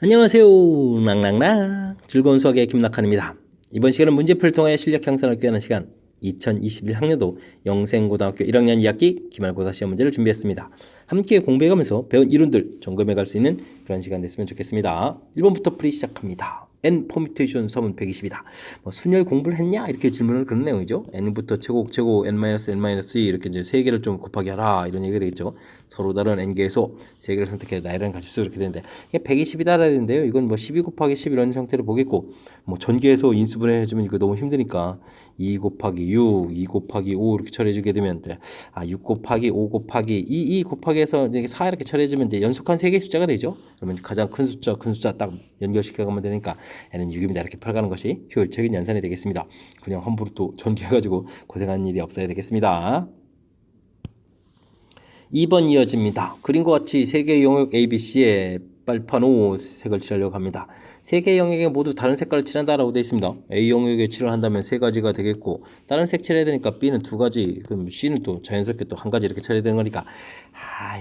안녕하세요. 낭낭낭 즐거운 수학의 김낙한입니다. 이번 시간은 문제풀이를 통해 실력 향상을 꾀하는 시간 2021학년도 영생고등학교 1학년 2학기 기말고사 시험 문제를 준비했습니다. 함께 공부해가면서 배운 이론들 점검해 갈 수 있는 그런 시간 됐으면 좋겠습니다. 1번부터 풀이 시작합니다. n 퍼뮤테이션 서문 120이다. 순열 공부를 했냐? 이렇게 질문을 그런 내용이죠. n부터 제곱 n-n-2 이렇게 이제 세 개를 좀 곱하기 하라 이런 얘기가 되겠죠. 서로 다른 n개소 세 개를 선택해 나이라는 가지수 이렇게 되는데 이게 120이다라야 되는데요. 이건 뭐 12 곱하기 10 이런 형태로 보겠고 뭐 전개해서 인수분해 해주면 이거 너무 힘드니까 2 곱하기 6, 2 곱하기 5 이렇게 처리해주게 되면 6 곱하기 5 곱하기 2 곱하기 해서 이제 4 이렇게 처리해주면 이제 연속한 세 개의 숫자가 되죠. 그러면 가장 큰 숫자 딱 연결시켜가면 되니까 n은 6입니다. 이렇게 풀어가는 것이 효율적인 연산이 되겠습니다. 그냥 함부로 또 전개해가지고 고생하는 일이 없어야 되겠습니다. 2번 이어집니다. 그림과 같이 세 개의 영역 ABC에 빨판 O 색을 칠하려고 합니다. 세 개의 영역에 모두 다른 색깔을 칠한다라고 되어 있습니다. A 영역에 칠을 한다면 세 가지가 되겠고 다른 색 칠해야 되니까 B는 두 가지, 그럼 C는 또 자연스럽게 또 한 가지 이렇게 칠해야 되는 거니까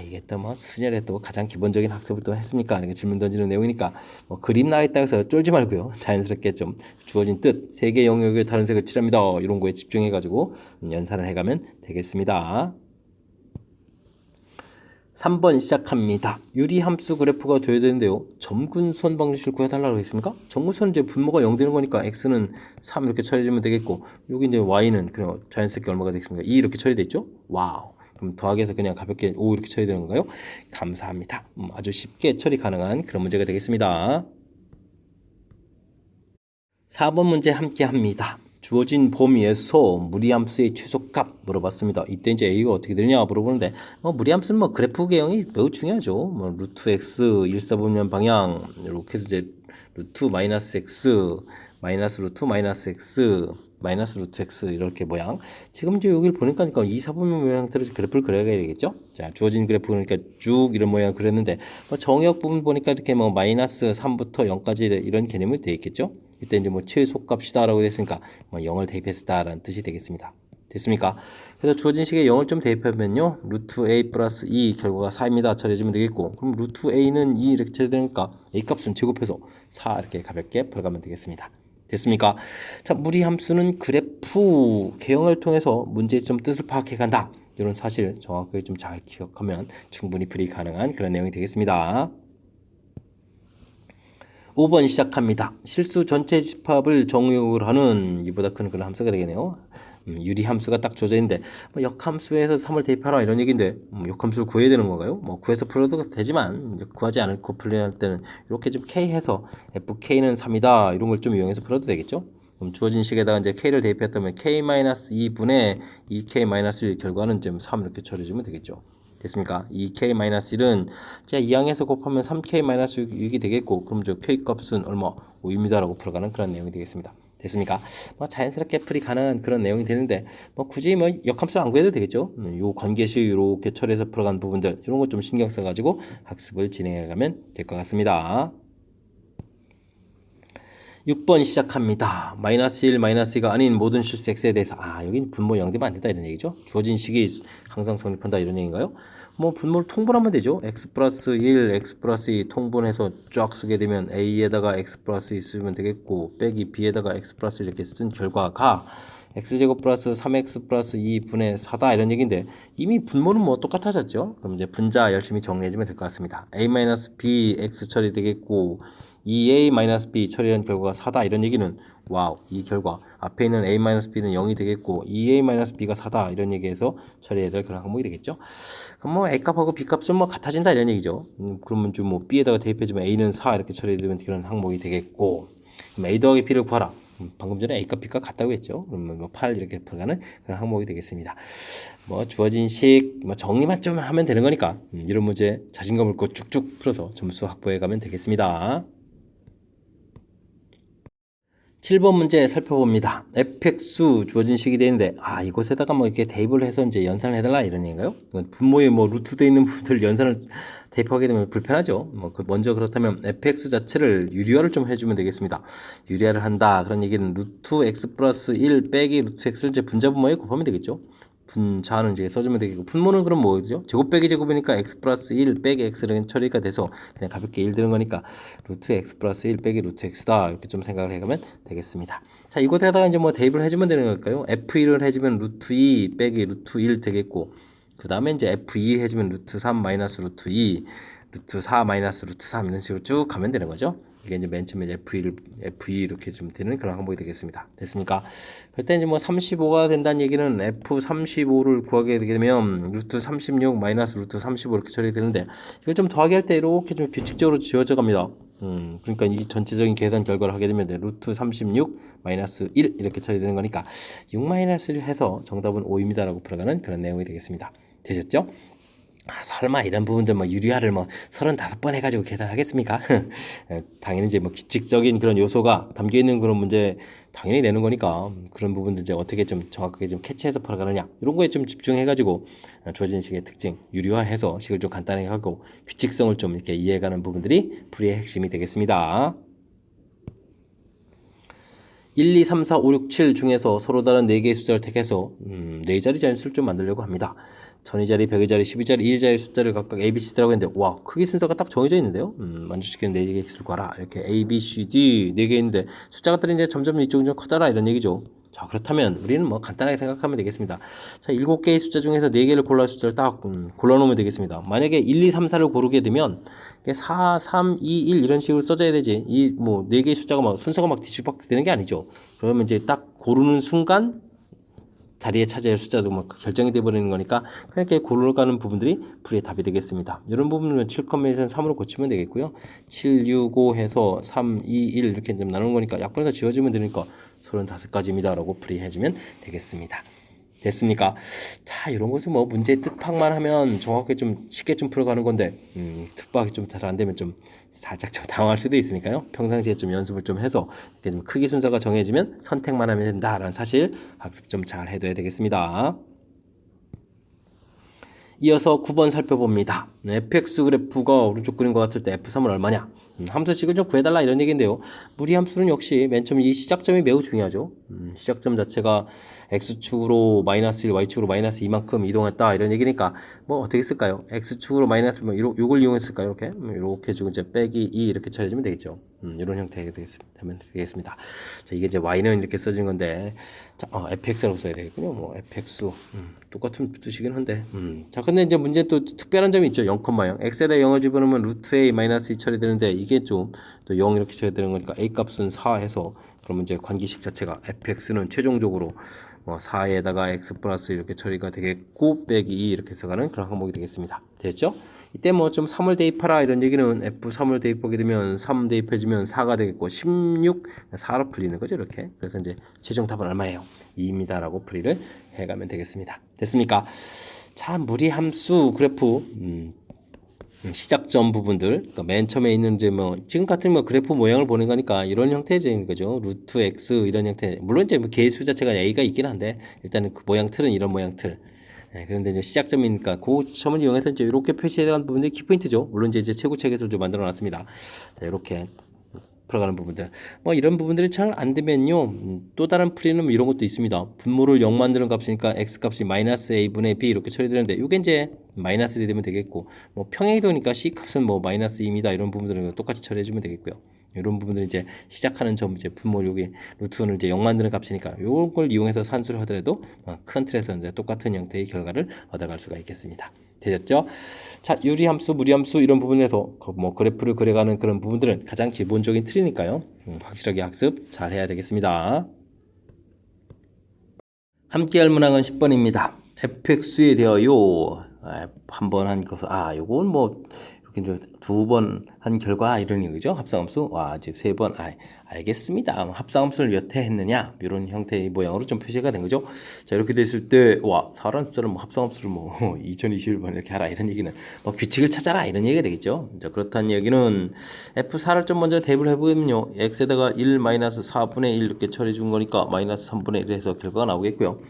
이게 또 뭐 순열에 또 가장 기본적인 학습을 또 했습니까? 이렇게 질문 던지는 내용이니까 뭐 그림 나와있다 해서 쫄지 말고요. 자연스럽게 좀 주어진 뜻, 세 개의 영역에 다른 색을 칠합니다. 이런 거에 집중해가지고 연산을 해가면 되겠습니다. 3번 시작합니다. 유리함수 그래프가 되어야 되는데요. 점근선 방정식을 구해달라고 했습니까? 점근선은 이제 분모가 0 되는 거니까 x는 3 이렇게 처리해주면 되겠고 여기 이제 y는 그냥 자연스럽게 얼마가 되겠습니까? 2 이렇게 처리됐죠? 와우. 그럼 더하기해서 그냥 가볍게 5 이렇게 처리되는 건가요? 감사합니다. 아주 쉽게 처리 가능한 그런 문제가 되겠습니다. 4번 문제 함께 합니다. 주어진 범위에서 무리함수의 최소값 물어봤습니다. 이때 이제 a가 어떻게 되느냐 물어보는데 무리함수는 뭐 그래프 개형이 매우 중요하죠. 뭐 루트 x 일사분면 방향 이렇게 해서 이제 루트 마이너스 x 마이너스 루트 마이너스 x 마이너스 루트 x 이렇게 모양. 지금 이제 여기를 보니까 이사분면 모양 형태로 그래프를 그려야 되겠죠. 자, 주어진 그래프 그러니까 쭉 이런 모양 그렸는데 정역 부분 보니까 이렇게 뭐 마이너스 3부터 0까지 이런 개념이 되어 있겠죠. 이때 이제 뭐 최소값이다라고 됐으니까 0을 대입했다라는 뜻이 되겠습니다. 됐습니까? 그래서 주어진 식에 0을 좀 대입하면요. 루트 a 플러스 2 결과가 4입니다. 처리해주면 되겠고 그럼 루트 a는 2 이렇게 처리되니까 a 값은 제곱해서 4 이렇게 가볍게 풀어가면 되겠습니다. 됐습니까? 자, 무리함수는 그래프 개형을 통해서 문제의 좀 뜻을 파악해 간다. 이런 사실 정확하게 좀 잘 기억하면 충분히 풀이 가능한 그런 내용이 되겠습니다. 5번 시작합니다. 실수 전체 집합을 정의역으로 하는 이보다 큰 그런 함수가 되겠네요. 유리함수가 딱 주어져 있는데 역함수에서 3을 대입하라 이런 얘기인데 역함수를 구해야 되는 건가요? 구해서 풀어도 되지만 구하지 않고 풀려할 때는 이렇게 좀 k 해서 fk는 3이다 이런 걸 좀 이용해서 풀어도 되겠죠? 그럼 주어진 식에다가 이제 k를 대입했다면 k-2분의 2k-1 결과는 좀 3 이렇게 처리해주면 되겠죠. 됐습니까? 2k-1은 제가 2항에서 곱하면 3k-6이 되겠고 그럼 저 k 값은 얼마? 5입니다 라고 풀어가는 그런 내용이 되겠습니다. 됐습니까? 자연스럽게 풀이 가능한 그런 내용이 되는데 굳이 역함수 안 구해도 되겠죠. 요 관계식 이렇게 처리해서 풀어간 부분들 이런 거 좀 신경 써가지고 학습을 진행해가면 될 것 같습니다. 6번 시작합니다. 마이너스 1, 마이너스 2가 아닌 모든 실수 x에 대해서 여긴 분모 0되면 안 된다 이런 얘기죠. 주어진 식이 항상 성립한다 이런 얘기인가요? 분모를 통분하면 되죠. x 플러스 1, x 플러스 2 통분해서 쫙 쓰게 되면 a에다가 x 플러스 2 쓰면 되겠고 빼기 b에다가 x 플러스 이렇게 쓴 결과가 x제곱 플러스 3x 플러스 2분의 4다 이런 얘기인데 이미 분모는 똑같아졌죠. 그럼 이제 분자 열심히 정리해주면 될 것 같습니다. a-b x 처리되겠고 2a-b 처리한 결과가 4다 이런 얘기는 와우 이 결과 앞에 있는 a-b는 0이 되겠고 2a-b가 4다 이런 얘기에서 처리해야 될 그런 항목이 되겠죠. 그럼 a값하고 b값은 같아진다 이런 얘기죠. 그러면 좀 b에다가 대입해주면 a는 4 이렇게 처리되면 그런 항목이 되겠고 그럼 a 더하기 b를 구하라. 방금 전에 a값 b값 같다고 했죠. 그러면 8 이렇게 풀어가는 그런 항목이 되겠습니다. 주어진 식 정리만 좀 하면 되는 거니까 이런 문제 자신감을 갖고 쭉쭉 풀어서 점수 확보해 가면 되겠습니다. 7번 문제 살펴봅니다. fx 주어진 식이 되는데 이곳에다가 이렇게 대입을 해서 이제 연산을 해달라 이런 얘기인가요? 분모에 루트 되어 있는 부분들 연산을 대입하게 되면 불편하죠. 먼저 그렇다면 fx 자체를 유리화를 좀 해주면 되겠습니다. 유리화를 한다 그런 얘기는 루트 x 플러스 1 빼기 루트 x를 이제 분자 분모에 곱하면 되겠죠. 분자는 이제 써주면 되겠고 분모는 그럼 뭐죠? 제곱 빼기 제곱이니까 x 플러스 1 빼기 x는 처리가 돼서 그냥 가볍게 1 드는 거니까 루트 x 플러스 1 빼기 루트 x다 이렇게 좀 생각을 해가면 되겠습니다. 자 이곳에다가 이제 뭐 대입을 해주면 되는 걸까요? f1을 해주면 루트 2 빼기 루트 1 되겠고 그 다음에 이제 f2 해주면 루트 3 마이너스 루트 2 루트 4 마이너스 루트 3 이런 식으로 쭉 가면 되는 거죠. 이게 이제 맨 처음에 F2 이렇게 좀 되는 그런 항목이 되겠습니다. 됐습니까? 그럴 때 이제 뭐 35가 된다는 얘기는 F35를 구하게 되게 되면 루트 36 마이너스 루트 35 이렇게 처리가 되는데 이걸 좀 더하기 할 때 이렇게 좀 규칙적으로 지워져 갑니다. 그러니까 이 전체적인 계산 결과를 하게 되면 루트 36 마이너스 1 이렇게 처리되는 거니까 6 마이너스 1 해서 정답은 5입니다라고 풀어가는 그런 내용이 되겠습니다. 되셨죠? 아, 설마 이런 부분들 뭐 유리화를 뭐 35번 해가지고 계산하겠습니까? 당연히 이제 뭐 규칙적인 그런 요소가 담겨 있는 그런 문제 당연히 내는 거니까 그런 부분들 이제 어떻게 좀 정확하게 좀 캐치해서 풀어가느냐 이런 거에 좀 집중해가지고 주어진 식의 특징 유리화해서 식을 좀 간단하게 하고 규칙성을 좀 이렇게 이해해가는 부분들이 풀이의 핵심이 되겠습니다. 1, 2, 3, 4, 5, 6, 7 중에서 서로 다른 4개의 숫자를 택해서 4자리 자연수를 좀 만들려고 합니다. 1000의 자리, 100의 자리, 10의 자리, 1의 자리 숫자를 각각 A, B, C라고 했는데 와 크기 순서가 딱 정해져 있는데요. 만족시키는 4개의 기술 과라 이렇게 A, B, C, D 4개 있는데 숫자들이 이제 점점 이쪽은 좀 커져라 이런 얘기죠. 자 그렇다면 우리는 뭐 간단하게 생각하면 되겠습니다. 자 7개의 숫자 중에서 4개를 골라 숫자를 딱 골라놓으면 되겠습니다. 만약에 1, 2, 3, 4를 고르게 되면 4, 3, 2, 1 이런 식으로 써져야 되지. 이 뭐 4개의 숫자가 막 순서가 막 뒤집박되는 되는 게 아니죠. 그러면 이제 딱 고르는 순간 자리에 차지할 숫자도 막 결정이 되어버리는 거니까 그렇게 고르가는 부분들이 풀이의 답이 되겠습니다. 이런 부분은 7 컴비네이션 3으로 고치면 되겠고요. 7, 6, 5 해서 3, 2, 1 이렇게 좀 나누는 거니까 약분해서 지워주면 되니까 35가지입니다. 라고 풀이해주면 되겠습니다. 됐습니까? 자, 이런 것은 뭐 문제 뜻파악만 하면 정확하게 좀 쉽게 좀 풀어가는 건데 뜻파악이 좀 잘 안 되면 좀 살짝 좀 당황할 수도 있으니까요. 평상시에 좀 연습을 좀 해서 이렇게 좀 크기 순서가 정해지면 선택만 하면 된다라는 사실 학습 좀 잘 해둬야 되겠습니다. 이어서 9번 살펴봅니다. fx 그래프가 오른쪽 그림과 같을 때 f3은 얼마냐? 함수식을 좀 구해달라 이런 얘기인데요. 무리함수는 역시 맨 처음 이 시작점이 매우 중요하죠. 시작점 자체가 x축으로 마이너스 1, y축으로 마이너스 2만큼 이동했다 이런 얘기니까 뭐 어떻게 쓸까요? x축으로 마이너스 뭐 요걸 이용했을까요? 이렇게 이렇게 주고 이제 빼기 2 이렇게 처리해주면 되겠죠. 이런 형태가 되면 되겠습니다. 자 이게 이제 y는 이렇게 써진 건데 자 fx라고 써야 되겠군요. 뭐 fx 똑같은 뜻이긴 한데 자 근데 이제 문제 또 특별한 점이 있죠. 0,0 x에다 0을 집어넣으면 루트 a 마이너스 2 처리되는데 이게 좀 또 0 이렇게 쳐야 되는 거니까 a 값은 4 해서 그러면 이제 관계식 자체가 fx는 최종적으로 뭐 4에다가 x 플러스 이렇게 처리가 되겠고 빼기 2 이렇게 해서가는 그런 항목이 되겠습니다. 됐죠? 이때 뭐 좀 3을 대입하라 이런 얘기는 f3을 대입하게 되면 3 대입해주면 4가 되겠고 16 4로 풀리는 거죠 이렇게. 그래서 이제 최종 답은 얼마예요? 2입니다 라고 풀이를 해가면 되겠습니다. 됐습니까? 자 무리함수 그래프 시작점 부분들 그러니까 맨 처음에 있는 이제 뭐 지금 같은 뭐 그래프 모양을 보는 거니까 이런 형태인 거죠. 루트 x 이런 형태. 물론 이제 뭐 개수 자체가 a가 있긴 한데 일단은 그 모양 틀은 이런 모양 틀. 네, 그런데 이제 시작점이니까 그 점을 이용해서 이제 이렇게 표시해간 부분들이 키포인트죠. 물론 이제 최고책에서 좀 만들어 놨습니다. 자, 이렇게 풀어가는 부분들. 뭐 이런 부분들이 잘 안 되면요. 또 다른 풀이는 이런 것도 있습니다. 분모를 0 만드는 값이니까 x 값이 마이너스 a분의 b 이렇게 처리되는데 이게 이제 마이너스 1이 되면 되겠고 뭐 평행이동이니까 c 값은 뭐 마이너스 2입니다. 이런 부분들은 똑같이 처리해주면 되겠고요. 이런 부분들은 이제 시작하는 점 이제 분모 여기 루트는 이제 0 만드는 값이니까 요걸 이용해서 산수를 하더라도 큰 틀에서 이제 똑같은 형태의 결과를 얻어갈 수가 있겠습니다. 되셨죠? 자, 유리함수, 무리함수 이런 부분에서 뭐 그래프를 그려가는 그런 부분들은 가장 기본적인 틀이니까요. 확실하게 학습 잘 해야 되겠습니다. 함께할 문항은 10번입니다. fx에 대하여 한번 한 것을 요건 뭐 이렇게 두 번 한 결과 이런 얘기죠. 합성함수 지금 3번 알겠습니다. 합성함수를 몇 회 했느냐 이런 형태의 모양으로 좀 표시가 된 거죠. 자 이렇게 됐을 때 사람 숫자를 뭐 합성함수를 뭐 2021번 이렇게 하라 이런 얘기는 뭐 규칙을 찾아라 이런 얘기가 되겠죠. 자 그렇다는 얘기는 f4를 좀 먼저 대입을 해보면요. x에다가 1 마이너스 4분의 1 이렇게 처리해 준 거니까 마이너스 3분의 1 해서 결과가 나오겠고요.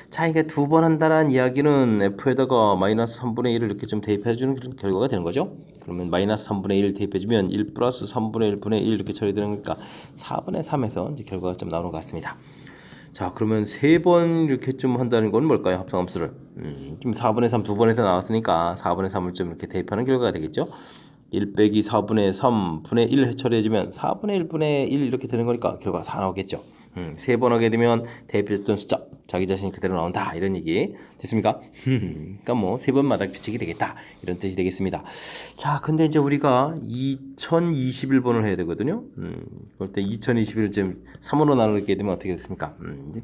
자 이게 두 번 한다는 이야기는 f에다가 마이너스 3분의 1을 이렇게 좀 대입해주는 결과가 되는 거죠. 그러면 마이너스 3분의 1 대입해주면 1 플러스 3분의 1분의 1 이렇게 처리되는 거니까 4분의 3에서 이제 결과가 좀 나오는 것 같습니다. 자, 그러면 세 번 이렇게 좀 한다는 건 뭘까요? 합성함수를. 지금 4분의 3 두 번에서 나왔으니까 4분의 3을 좀 이렇게 대입하는 결과가 되겠죠? 1 빼기 4분의 3분의 1 처리해주면 4분의 1분의 1 이렇게 되는 거니까 결과 4 나오겠죠. 세 번 하게 되면 대입했던 숫자 자기 자신이 그대로 나온다 이런 얘기 됐습니까? 그러니까 뭐 세 번마다 규칙이 되겠다 이런 뜻이 되겠습니다. 자, 근데 이제 우리가 2021번을 해야 되거든요. 그럴 때 2021을 좀 3으로 나누게 되면 어떻게 됐습니까?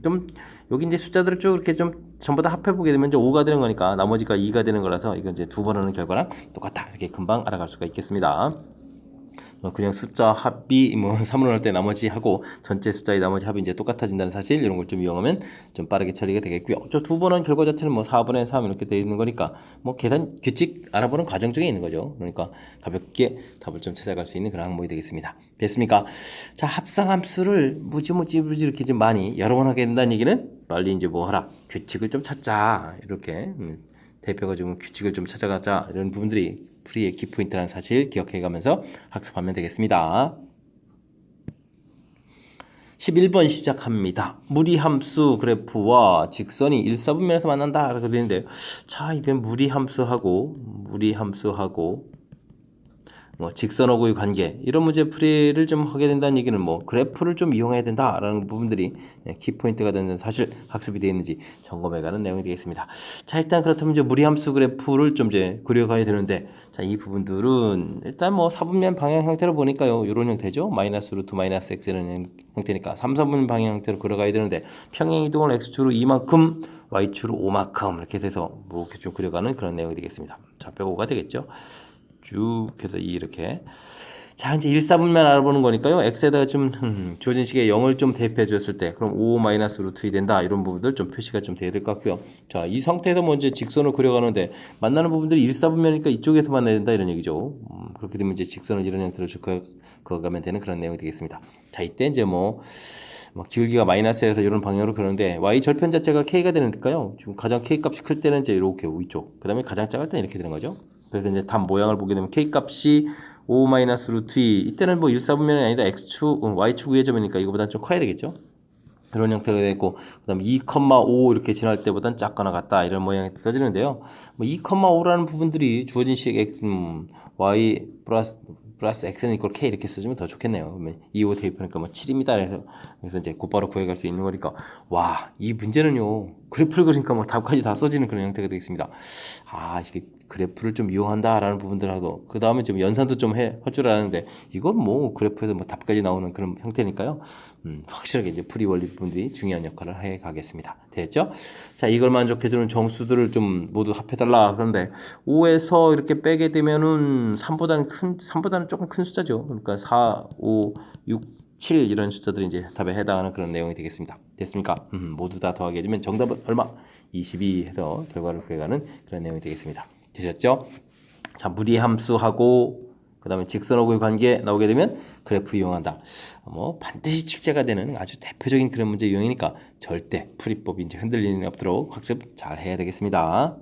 좀 여기 이제 숫자들을 쭉 이렇게 좀 전부 다 합해 보게 되면 이제 5가 되는 거니까 나머지가 2가 되는 거라서 이건 이제 두 번 하는 결과랑 똑같다 이렇게 금방 알아갈 수가 있겠습니다. 그냥 숫자 합이 뭐 3으로 할 때 나머지 하고 전체 숫자의 나머지 합이 이제 똑같아진다는 사실 이런 걸 좀 이용하면 좀 빠르게 처리가 되겠고요. 저 두 번 한 결과 자체는 뭐 4분의 3 이렇게 되어 있는 거니까 뭐 계산 규칙 알아보는 과정 중에 있는 거죠. 그러니까 가볍게 답을 좀 찾아갈 수 있는 그런 항목이 되겠습니다. 됐습니까? 자, 합성함수를 무지 이렇게 좀 많이 여러 번 하게 된다는 얘기는 빨리 이제 뭐 하라 규칙을 좀 찾자 이렇게 대표가지고 규칙을 좀 찾아가자 이런 부분들이 프리의 키포인트라는 사실 기억해가면서 학습하면 되겠습니다. 11번 시작합니다. 무리함수 그래프와 직선이 1사분면에서 만난다 라고 되는데요. 자, 이건 무리함수하고 뭐 직선하고의 관계 이런 문제 풀이를 좀 하게 된다는 얘기는 뭐 그래프를 좀 이용해야 된다라는 부분들이 키포인트가 되는 사실 학습이 되어 있는지 점검해가는 내용이 되겠습니다. 자, 일단 그렇다면 이제 무리함수 그래프를 좀 이제 그려가야 되는데 자, 이 부분들은 일단 뭐 4분면 방향 형태로 보니까요 이런 형태죠. 마이너스 루트 마이너스 x라는 형태니까 3, 4분 방향 형태로 그려가야 되는데 평행 이동을 x축으로 이만큼 y축으로 5만큼 이렇게 돼서 뭐 이렇게 좀 그려가는 그런 내용이 되겠습니다. 좌표 5가 되겠죠. 쭉 해서 이렇게 자, 이제 1, 4분면 알아보는 거니까요. x에다가 좀 주어진 식에 0을 좀 대입해 줬을 때 그럼 5 마이너스 루트 2 된다. 이런 부분들 좀 표시가 좀 돼야 될 것 같고요. 자, 이 상태에서 먼저 직선을 그려가는데 만나는 부분들이 1, 4분면이니까 이쪽에서 만나야 된다 이런 얘기죠. 그렇게 되면 이제 직선을 이런 형태로 쭉 그어가면 되는 그런 내용이 되겠습니다. 자, 이때 이제 뭐 기울기가 마이너스에서 이런 방향으로 그러는데 y 절편 자체가 k가 되니까요. 지금 가장 k 값이 클 때는 이제 이렇게 위쪽, 그 다음에 가장 작을 때는 이렇게 되는 거죠. 그래서 이제 답 모양을 보게 되면 k 값이 5 마이너스 루트 2 이때는 뭐 1사분면이 아니라 x축, y축 위의 점이니까 이거보다 좀 커야 되겠죠. 이런 형태가 되고 그다음에 2,5 이렇게 지날 때보단 작거나 같다 이런 모양이 떠지는데요. 뭐 2,5라는 부분들이 주어진 식 y 플러스 x는 이걸 k 이렇게 써주면 더 좋겠네요. 그러면 2, 5 대입하니까 뭐 7입니다. 그래서 이제 곧바로 구해갈 수 있는 거니까 와, 이 문제는요 그래프를 그리니까 뭐 답까지 다 써지는 그런 형태가 되겠습니다. 아, 이게 그래프를 좀 이용한다라는 부분들하고 그 다음에 좀 연산도 좀 할 줄 아는데 이건 뭐 그래프에서 뭐 답까지 나오는 그런 형태니까요. 확실하게 이제 풀이 원리 부분들이 중요한 역할을 해 가겠습니다. 됐죠? 자, 이걸 만족해주는 정수들을 좀 모두 합해달라. 그런데 5에서 이렇게 빼게 되면은 3보다는 조금 큰 숫자죠. 그러니까 4, 5, 6, 7 이런 숫자들이 이제 답에 해당하는 그런 내용이 되겠습니다. 됐습니까? 모두 다 더하게 해주면 정답은 얼마? 22 해서 결과를 구해가는 그런 내용이 되겠습니다. 되셨죠? 자, 무리함수하고 그 다음에 직선하고의 관계 나오게 되면 그래프 이용한다. 뭐 반드시 출제가 되는 아주 대표적인 그런 문제 유형이니까 절대 풀이법이 이제 흔들리는 일 없도록 학습 잘 해야 되겠습니다.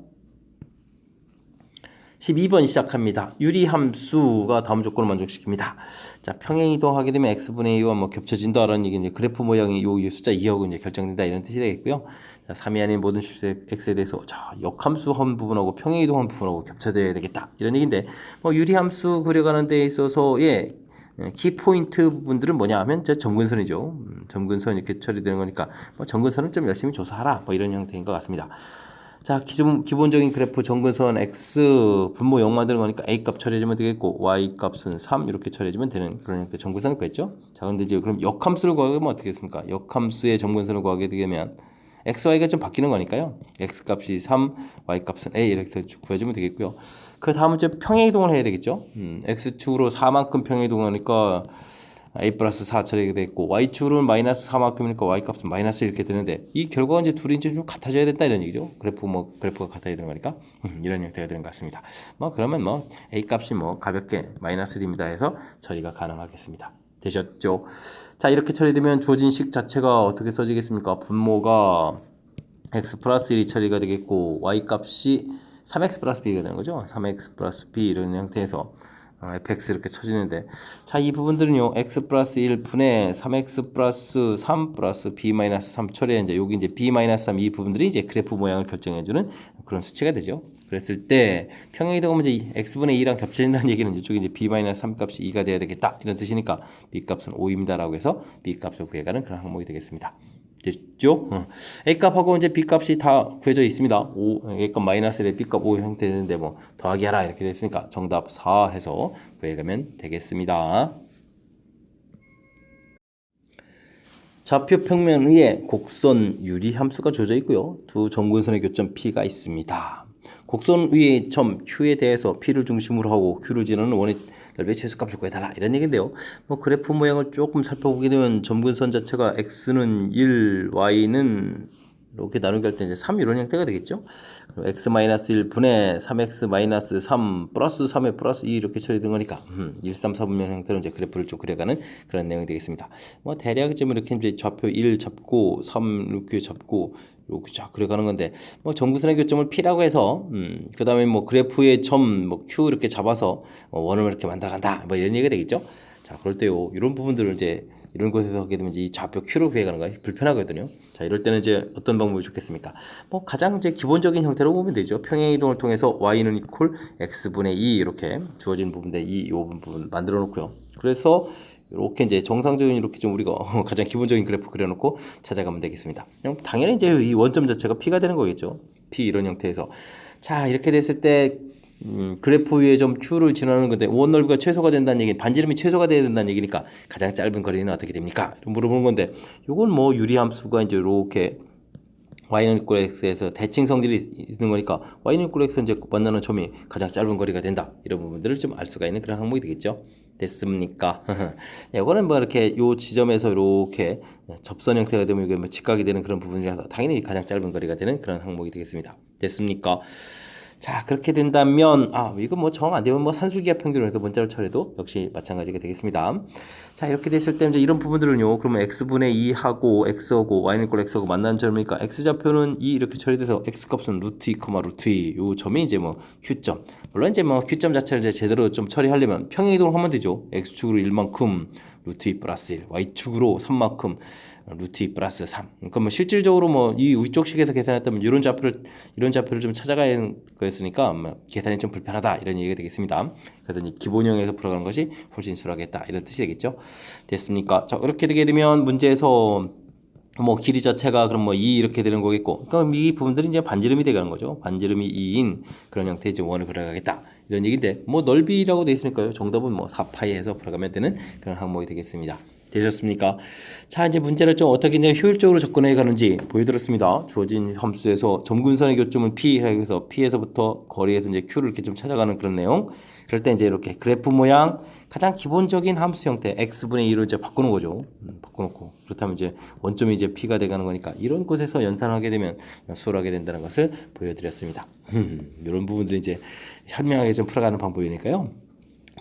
12번 시작합니다. 유리함수가 다음 조건을 만족시킵니다. 자, 평행이동하게 되면 x분의 2와 뭐 겹쳐진다라는 얘기 이제 그래프 모양이 요 숫자 2하고 이제 결정된다 이런 뜻이 되겠고요. 자, 3이 아닌 모든 실수 x에 대해서 자, 역함수 한 부분하고 평행이동한 부분하고 겹쳐져야 되겠다 이런 얘기인데 뭐 유리함수 그려가는 데 있어서의 키포인트 부분들은 뭐냐 하면 저 점근선이죠. 점근선 이렇게 처리되는 거니까 뭐 점근선은 좀 열심히 조사하라 뭐 이런 형태인 것 같습니다. 자, 기본적인 그래프 점근선 x 분모 0 만드는 거니까 a 값 처리해주면 되겠고 y 값은 3 이렇게 처리해주면 되는 그런 형태 점근선을 구했죠. 자, 근데 이제 그럼 역함수를 구하게 되면 어떻게 됐습니까? 역함수의 점근선을 구하게 되면 x, y가 좀 바뀌는 거니까요. x 값이 3, y 값은 a 이렇게 구해주면 되겠고요. 그 다음은 이제 평행이동을 해야 되겠죠. x축으로 4만큼 평행이동하니까 a 플러스 4 처리가 됐고 y축으로는 마이너스 4만큼이니까 y 값은 마이너스 이렇게 되는데 이 결과가 이제 둘이 이제 좀 같아져야 된다 이런 얘기죠. 그래프가 같아야 되는 거니까 이런 형태가 되는 것 같습니다. 뭐 그러면 뭐 a 값이 뭐 가볍게 마이너스 1입니다 해서 처리가 가능하겠습니다. 되셨죠? 자, 이렇게 처리되면 주어진 식 자체가 어떻게 써지겠습니까? 분모가 x 플러스 1이 처리가 되겠고 y 값이 3x 플러스 b가 되는 거죠. 3x 플러스 b 이런 형태에서 fx 이렇게 쳐지는데, 자, 이 부분들은요, x 플러스 1분의 3x 플러스 3 플러스 b 마이너스 3 처리해 이제 여기 이제 b 마이너스 3 이 부분들이 이제 그래프 모양을 결정해주는 그런 수치가 되죠. 그랬을 때 평행이동하면 이제 x분의 2랑 겹쳐진다는 얘기는 이쪽에 이제 b 마이너스 3 값이 2가 돼야 되겠다 이런 뜻이니까 b 값은 5입니다라고 해서 b 값을 구해가는 그런 항목이 되겠습니다. 됐죠? A값하고 이제 B값이 다 구해져 있습니다. 5, A값 마이너스 1에 B값 5 형태되는데 뭐 더하기 하라 이렇게 됐으니까 정답 4 해서 구해가면 되겠습니다. 좌표 평면 위에 곡선 유리 함수가 주어져 있고요. 두 점근선의 교점 P가 있습니다. 곡선 위의 점 Q에 대해서 P를 중심으로 하고 Q를 지나는 원의 넓이의 최소값을 구해달라 이런 얘기인데요. 뭐 그래프 모양을 조금 살펴보게 되면 점근선 자체가 x는 1, y는 이렇게 나누기 할 때 이제 3 이런 형태가 되겠죠. x-1 분의 3x-3 플러스 3에 플러스 2 이렇게 처리된 거니까 1, 3, 4분면 형태로 이제 그래프를 쭉 그려가는 그런 내용이 되겠습니다. 뭐 대략적으로 이렇게 이제 좌표 1 잡고 3 이렇게 잡고 이렇게 쫙 그려가는 건데 뭐 점근선의 교점을 P라고 해서 그 다음에 뭐 그래프의 점 뭐 Q 이렇게 잡아서 원을 이렇게 만들어간다 뭐 이런 얘기가 되겠죠. 자, 그럴 때요 이런 부분들을 이제 이런 곳에서 하게 되면 이 좌표 Q로 구해가는 거 불편하거든요. 자, 이럴 때는 이제 어떤 방법이 좋겠습니까? 뭐 가장 이제 기본적인 형태로 보면 되죠. 평행 이동을 통해서 y는 이퀄 x분의 2 이렇게 주어진 부분인데 이 부분 만들어 놓고요. 그래서 이렇게 이제 정상적인 이렇게 좀 우리가 가장 기본적인 그래프 그려놓고 찾아가면 되겠습니다. 그냥 당연히 이제 이 원점 자체가 P가 되는 거겠죠. P 이런 형태에서. 자, 이렇게 됐을 때 그래프 위에 좀 Q를 지나는 건데 원 넓이가 최소가 된다는 얘기는 반지름이 최소가 돼야 된다는 얘기니까 가장 짧은 거리는 어떻게 됩니까? 물어보는 건데 이건 뭐 유리함수가 이제 이렇게 y는 이퀄 x에서 대칭 성질이 있는 거니까 y는 이퀄 x 이제 만나는 점이 가장 짧은 거리가 된다 이런 부분들을 좀 알 수가 있는 그런 항목이 되겠죠. 됐습니까? 이거는 뭐 이렇게 요 지점에서 이렇게 접선 형태가 되면 이게 뭐 직각이 되는 그런 부분이라서 당연히 가장 짧은 거리가 되는 그런 항목이 되겠습니다. 됐습니까? 자, 그렇게 된다면 이거 뭐 정 안 되면 뭐 산술기하 평균을 해도 문자로 처리해도 역시 마찬가지가 되겠습니다. 자, 이렇게 됐을 때 이제 이런 부분들은요. 그러면 x분의 2하고 x하고 y는 이퀄 x하고 만나는 점이니까 x좌표는 2 이렇게 처리돼서 x값은 루트 2, 루트 2. 요 점이 이제 뭐 q점. 물론 이제 뭐 q점 자체를 이제 제대로 좀 처리하려면 평행 이동을 하면 되죠. x축으로 1만큼 루트 2 플러스 1, y축으로 3만큼 루트 2 플러스 3. 그러니까 뭐 실질적으로 뭐 이 위쪽식에서 계산했다면 이런 좌표를 좀 찾아가야 하는 거였으니까 뭐 계산이 좀 불편하다 이런 얘기가 되겠습니다. 그래서 기본형에서 풀어가는 것이 훨씬 수월하겠다 이런 뜻이 되겠죠. 됐습니까? 자, 이렇게 되게 되면 문제에서 뭐 길이 자체가 그럼 뭐 2 이렇게 되는 거겠고, 그러니까 이 부분들이 이제 반지름이 되는 거죠. 반지름이 2인 그런 형태의 이제 원을 그려가겠다 이런 얘기인데 뭐 넓이라고 돼 있으니까요. 정답은 뭐 4파이 해서 풀어가면 되는 그런 항목이 되겠습니다. 되셨습니까? 자, 이제 문제를 좀 어떻게 이제 효율적으로 접근해 가는지 보여드렸습니다. 주어진 함수에서 점근선의 교점은 P 해서 P에서부터 거리에서 이제 Q를 이렇게 좀 찾아가는 그런 내용. 그럴 때 이제 이렇게 그래프 모양 가장 기본적인 함수 형태 x분의 2로 이제 바꾸는 거죠. 바꿔놓고 그렇다면 이제 원점이 이제 P가 돼가는 거니까 이런 곳에서 연산하게 되면 수월하게 된다는 것을 보여드렸습니다. 이런 부분들이 이제 현명하게 좀 풀어가는 방법이니까요.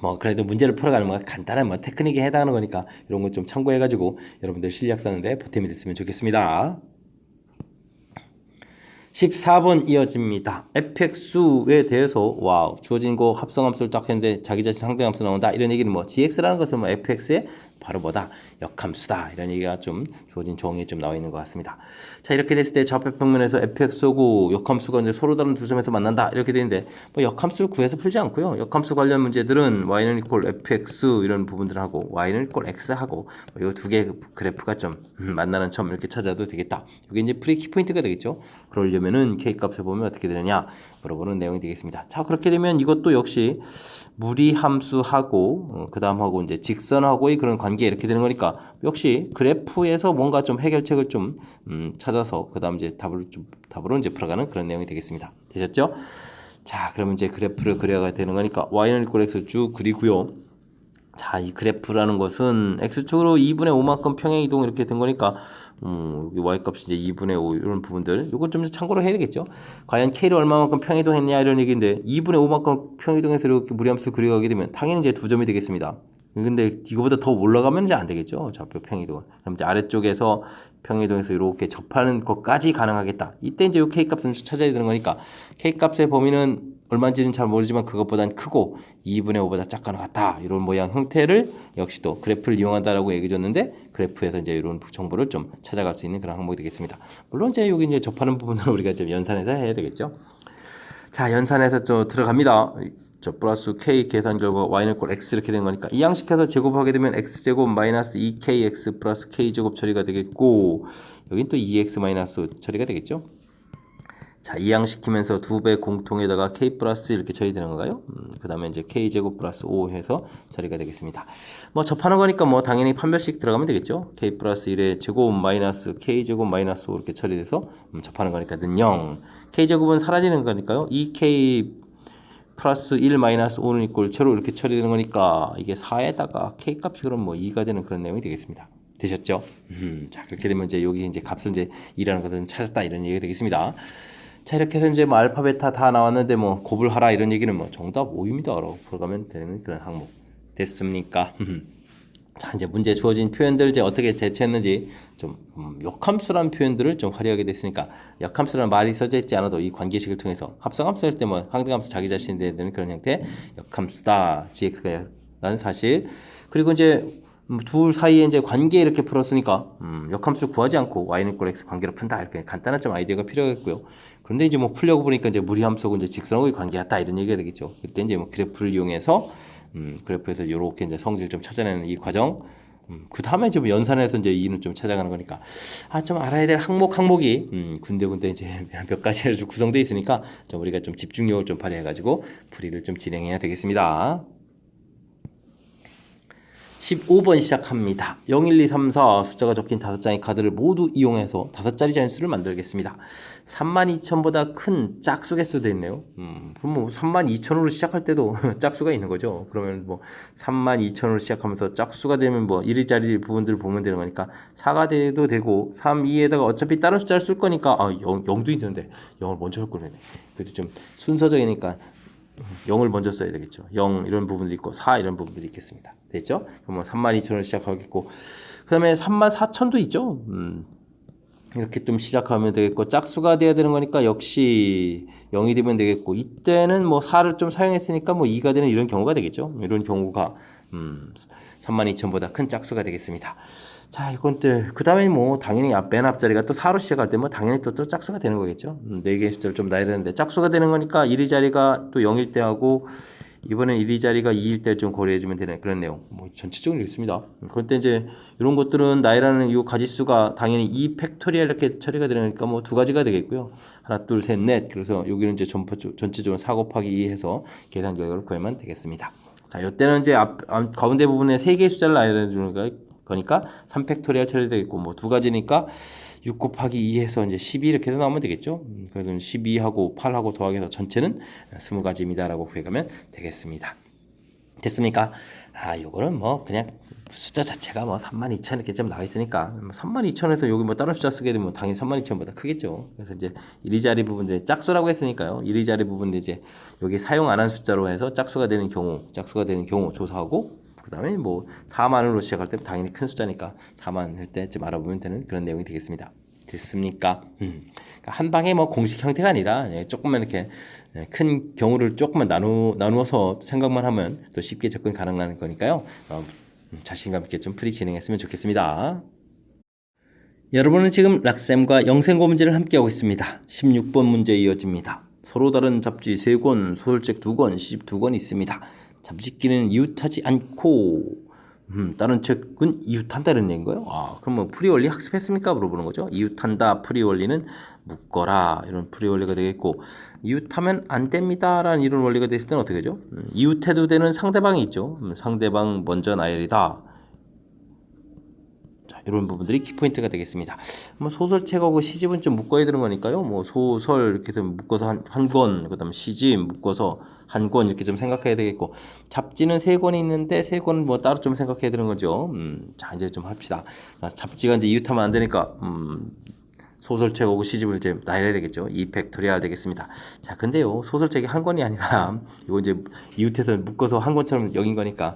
뭐 그래도 문제를 풀어가는 뭐 간단한 뭐 테크닉에 해당하는 거니까 이런 거 좀 참고해가지고 여러분들 실력 쌓는데 보탬이 됐으면 좋겠습니다. 14번 이어집니다. fx에 대해서 주어진 거 합성함수를 딱 했는데 자기 자신 항등함수 나온다 이런 얘기는 뭐 gx라는 것은 뭐 fx의 바로 뭐다? 역함수다 이런 얘기가 좀 주어진 정의에 좀 나와 있는 것 같습니다. 자, 이렇게 됐을 때 좌표 평면에서 fx하고 역함수가 이제 서로 다른 두 점에서 만난다 이렇게 되는데 뭐 역함수를 구해서 풀지 않고요. 역함수 관련 문제들은 y는 이퀄 fx 이런 부분들하고 y는 이퀄 x하고 뭐 이 두 개의 그래프가 좀 만나는 점 이렇게 찾아도 되겠다. 이게 이제 프리 키포인트가 되겠죠. 그러려면은 k 값을 보면 어떻게 되느냐 물어보는 내용이 되겠습니다. 자, 그렇게 되면 이것도 역시 무리함수하고 그 다음하고 이제 직선하고의 그런 관계 이렇게 되는 거니까 역시 그래프에서 뭔가 좀 해결책을 좀 찾아서 그 다음 이제 답으로 이제 풀어가는 그런 내용이 되겠습니다. 되셨죠? 자, 그러면 이제 그래프를 그려야 되는 거니까 y는 이퀄 x 쭉 그리고요. 자, 이 그래프라는 것은 x축으로 2분의 5만큼 평행 이동 이렇게 된 거니까 여기 y값이 이제 2분의 5 이런 부분들 이건 좀 참고로 해야 되겠죠. 과연 k를 얼마만큼 평이동했냐 이런 얘기인데 2분의 5만큼 평이동해서 이렇게 무리함수 그려가게 되면 당연히 이제 두 점이 되겠습니다. 근데 이거보다 더 올라가면 이제 안 되겠죠. 좌표 평이동. 그럼 이제 아래쪽에서 평이동해서 이렇게 접하는 것까지 가능하겠다. 이때 이제 요 k 값은 찾아야 되는 거니까 k 값의 범위는 얼마인지는 잘 모르지만 그것보단 크고 2분의 5보다 작거나 같다. 이런 모양 형태를 역시 또 그래프를 이용한다라고 얘기해 줬는데 그래프에서 이제 이런 정보를 좀 찾아갈 수 있는 그런 항목이 되겠습니다. 물론 이제 여기 이제 접하는 부분은 우리가 좀 연산해서 해야 되겠죠. 자, 연산해서 좀 들어갑니다. 저 플러스 k 계산 결과 y는 꼴 x 이렇게 된 거니까 이 양식해서 제곱하게 되면 x제곱 마이너스 2kx 플러스 k제곱 처리가 되겠고 여긴 또 2x 마이너스 처리가 되겠죠. 자, 이항시키면서 2배 공통에다가 k 플러스 이렇게 처리되는 건가요? 그 다음에 이제 k제곱 플러스 5 해서 처리가 되겠습니다. 뭐 접하는 거니까 뭐 당연히 판별식 들어가면 되겠죠. k 플러스 1의 제곱 마이너스 k제곱 마이너스 5 이렇게 처리돼서 접하는 거니까 는 0. k제곱은 사라지는 거니까요. 2k 플러스 1 마이너스 5는 이꼴 제로 이렇게 처리되는 거니까 이게 4에다가 k 값이 그럼 뭐 2가 되는 그런 내용이 되겠습니다. 되셨죠? 자, 그렇게 되면 이제 여기 이제 값을 이제 2라는 것을 찾았다 이런 얘기가 되겠습니다. 자, 이렇게 해서 이제 뭐 알파 베타 다 나왔는데 뭐 곱을 하라 이런 얘기는 뭐 정답 5입니다라고 들어가면 되는 그런 항목 됐습니까? 자, 이제 문제 주어진 표현들 이제 어떻게 제치했는지 좀 역함수라는 표현들을 좀 활용하게 됐으니까 역함수라는 말이 써져 있지 않아도 이 관계식을 통해서 합성함수 할 때 뭐 상대함수 자기 자신이 돼야 되는 그런 형태 역함수다 gx라는 사실 그리고 이제 둘 사이에 이제 관계 이렇게 풀었으니까 역함수 구하지 않고 y는 꼴 x 관계로 푼다 이렇게 간단한 좀 아이디어가 필요하겠고요. 그런데 이제 뭐 풀려고 보니까 이제 무리함수하고 이제 직선하고의 관계였다 이런 얘기가 되겠죠. 그때 이제 뭐 그래프를 이용해서 그래프에서 이렇게 이제 성질을 좀 찾아내는 이 과정. 그 다음에 좀 연산해서 이제 이는 좀 찾아가는 거니까 좀 알아야 될 항목이 군데군데 이제 몇 가지로 좀 구성되어 있으니까 좀 우리가 좀 집중력을 좀 발휘해가지고 풀이를 좀 진행해야 되겠습니다. 15번 시작합니다. 0, 1, 2, 3, 4 숫자가 적힌 5장의 카드를 모두 이용해서 5자리 자연수를 만들겠습니다. 32,000보다 큰 짝수 개수도 있네요. 그럼 뭐 32,000으로 시작할 때도 짝수가 있는 거죠. 그러면 뭐 32,000으로 시작하면서 짝수가 되면 뭐 1위짜리 부분들을 보면 되는 거니까 4가 돼도 되고 3, 2에다가 어차피 다른 숫자를 쓸 거니까 0도 있는데 0을 먼저 할 거네. 그래도 좀 순서적이니까 0을 먼저 써야 되겠죠. 0 이런 부분도 있고 4 이런 부분들이 있겠습니다. 됐죠? 그러면 32,000을 시작하겠고 그 다음에 34,000도 있죠. 이렇게 좀 시작하면 되겠고 짝수가 돼야 되는 거니까 역시 0이 되면 되겠고 이때는 뭐 4를 좀 사용했으니까 뭐 2가 되는 이런 경우가 되겠죠. 이런 경우가 32,000보다 큰 짝수가 되겠습니다. 자, 이건 또 그 다음에 뭐 당연히 맨 앞자리가 또 4로 시작할 때 뭐 당연히 또 짝수가 되는 거겠죠. 4개의 숫자를 좀 놔야 되는데 짝수가 되는 거니까 1위 자리가 또 0일 때 하고 이번엔 1위 자리가 2일 때 좀 고려해주면 되는 그런 내용. 뭐 전체적으로 있습니다. 그런데 이제 이런 것들은 나이라는 이 가지수가 당연히 2 팩토리얼 이렇게 처리가 되니까 뭐 두 가지가 되겠고요. 하나, 둘, 셋, 넷. 그래서 여기는 이제 전체적으로 4 곱하기 2 해서 계산 결과를 구하면 되겠습니다. 자, 이때는 이제 가운데 부분에 3개의 숫자를 놔야 되는 거니까 3 팩토리얼 처리되겠고 뭐 두 가지니까 6 곱하기 2 해서 이제 12 이렇게 해서 나오면 되겠죠. 그래서 12하고 8하고 더하기해서 전체는 20가지입니다라고 구해가면 되겠습니다. 됐습니까? 요거는 뭐 그냥 숫자 자체가 뭐 32,000 이렇게 좀 나와 있으니까 32,000에서 여기 뭐 다른 숫자 쓰게 되면 당연히 32,000보다 크겠죠. 그래서 이제 1위 자리 부분들 짝수라고 했으니까요. 1위 자리 부분들 이제 여기 사용 안 한 숫자로 해서 짝수가 되는 경우 조사하고 그 다음에 뭐 4만으로 시작할 때 당연히 큰 숫자니까 4만 할 때쯤 알아보면 되는 그런 내용이 되겠습니다. 됐습니까? 그러니까 한 방에 뭐 공식 형태가 아니라 조금만 이렇게 큰 경우를 조금만 나누어서 생각만 하면 또 쉽게 접근 가능한 거니까요. 자신감 있게 좀 풀이 진행했으면 좋겠습니다. 여러분은 지금 락쌤과 영생고 문제를 함께하고 있습니다. 16번 문제 이어집니다. 서로 다른 잡지 3권, 소설책 2권, 시집 2권 있습니다. 잡지끼리는 이웃하지 않고 다른 책은 이웃한다는 얘기인가요? 그럼 뭐 풀이 원리 학습했습니까? 물어보는 거죠. 이웃한다 풀이 원리는 묶어라 이런 풀이 원리가 되겠고 이웃하면 안 됩니다라는 이런 원리가 됐을 때는 어떻게 되죠? 이웃해도 되는 상대방이 있죠. 상대방 먼저 나열이다. 자, 이런 부분들이 키포인트가 되겠습니다. 뭐 소설책하고 시집은 좀 묶어야 되는 거니까요. 뭐 소설 이렇게 좀 묶어서 한 권, 그다음 시집 묶어서 한 권 이렇게 좀 생각해야 되겠고 잡지는 3권이 있는데 3권은 뭐 따로 좀 생각해야 되는 거죠. 자, 이제 좀 합시다. 잡지가 이제 이웃하면 안 되니까 소설책하고 시집을 이제 나열해야 되겠죠. 2 팩토리얼 되겠습니다. 자, 근데요 소설책이 한 권이 아니라 이거 이제 이웃해서 묶어서 한 권처럼 여긴 거니까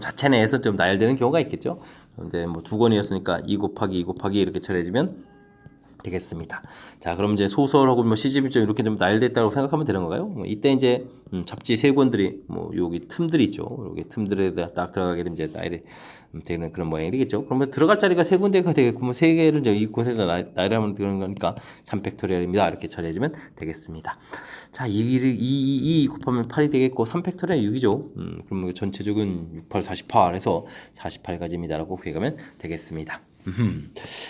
자체 내에서 좀 나열되는 경우가 있겠죠. 근데 뭐 2권이었으니까 2 곱하기 2 곱하기 이렇게 처리해주면 되겠습니다. 자, 그럼 이제 소설하고 뭐 시집이 좀 이렇게 좀 나열됐다고 생각하면 되는 건가요? 뭐 이때 이제 잡지 세 권들이 뭐 여기 틈들이 있죠. 여기 틈들에 딱 들어가게 되면 이제 나열이 되는 그런 모양이 되겠죠. 그러면 들어갈 자리가 세 군데가 되겠고 뭐 세 개를 이제 이 곳에다 나열하면 되는 거니까 3팩토리얼입니다. 이렇게 처리해주면 되겠습니다. 자, 2 곱하면 8이 되겠고 3팩토리얼 6이죠. 그럼 전체적은 6, 8, 48 해서 48가지입니다라고 구해가면 되겠습니다.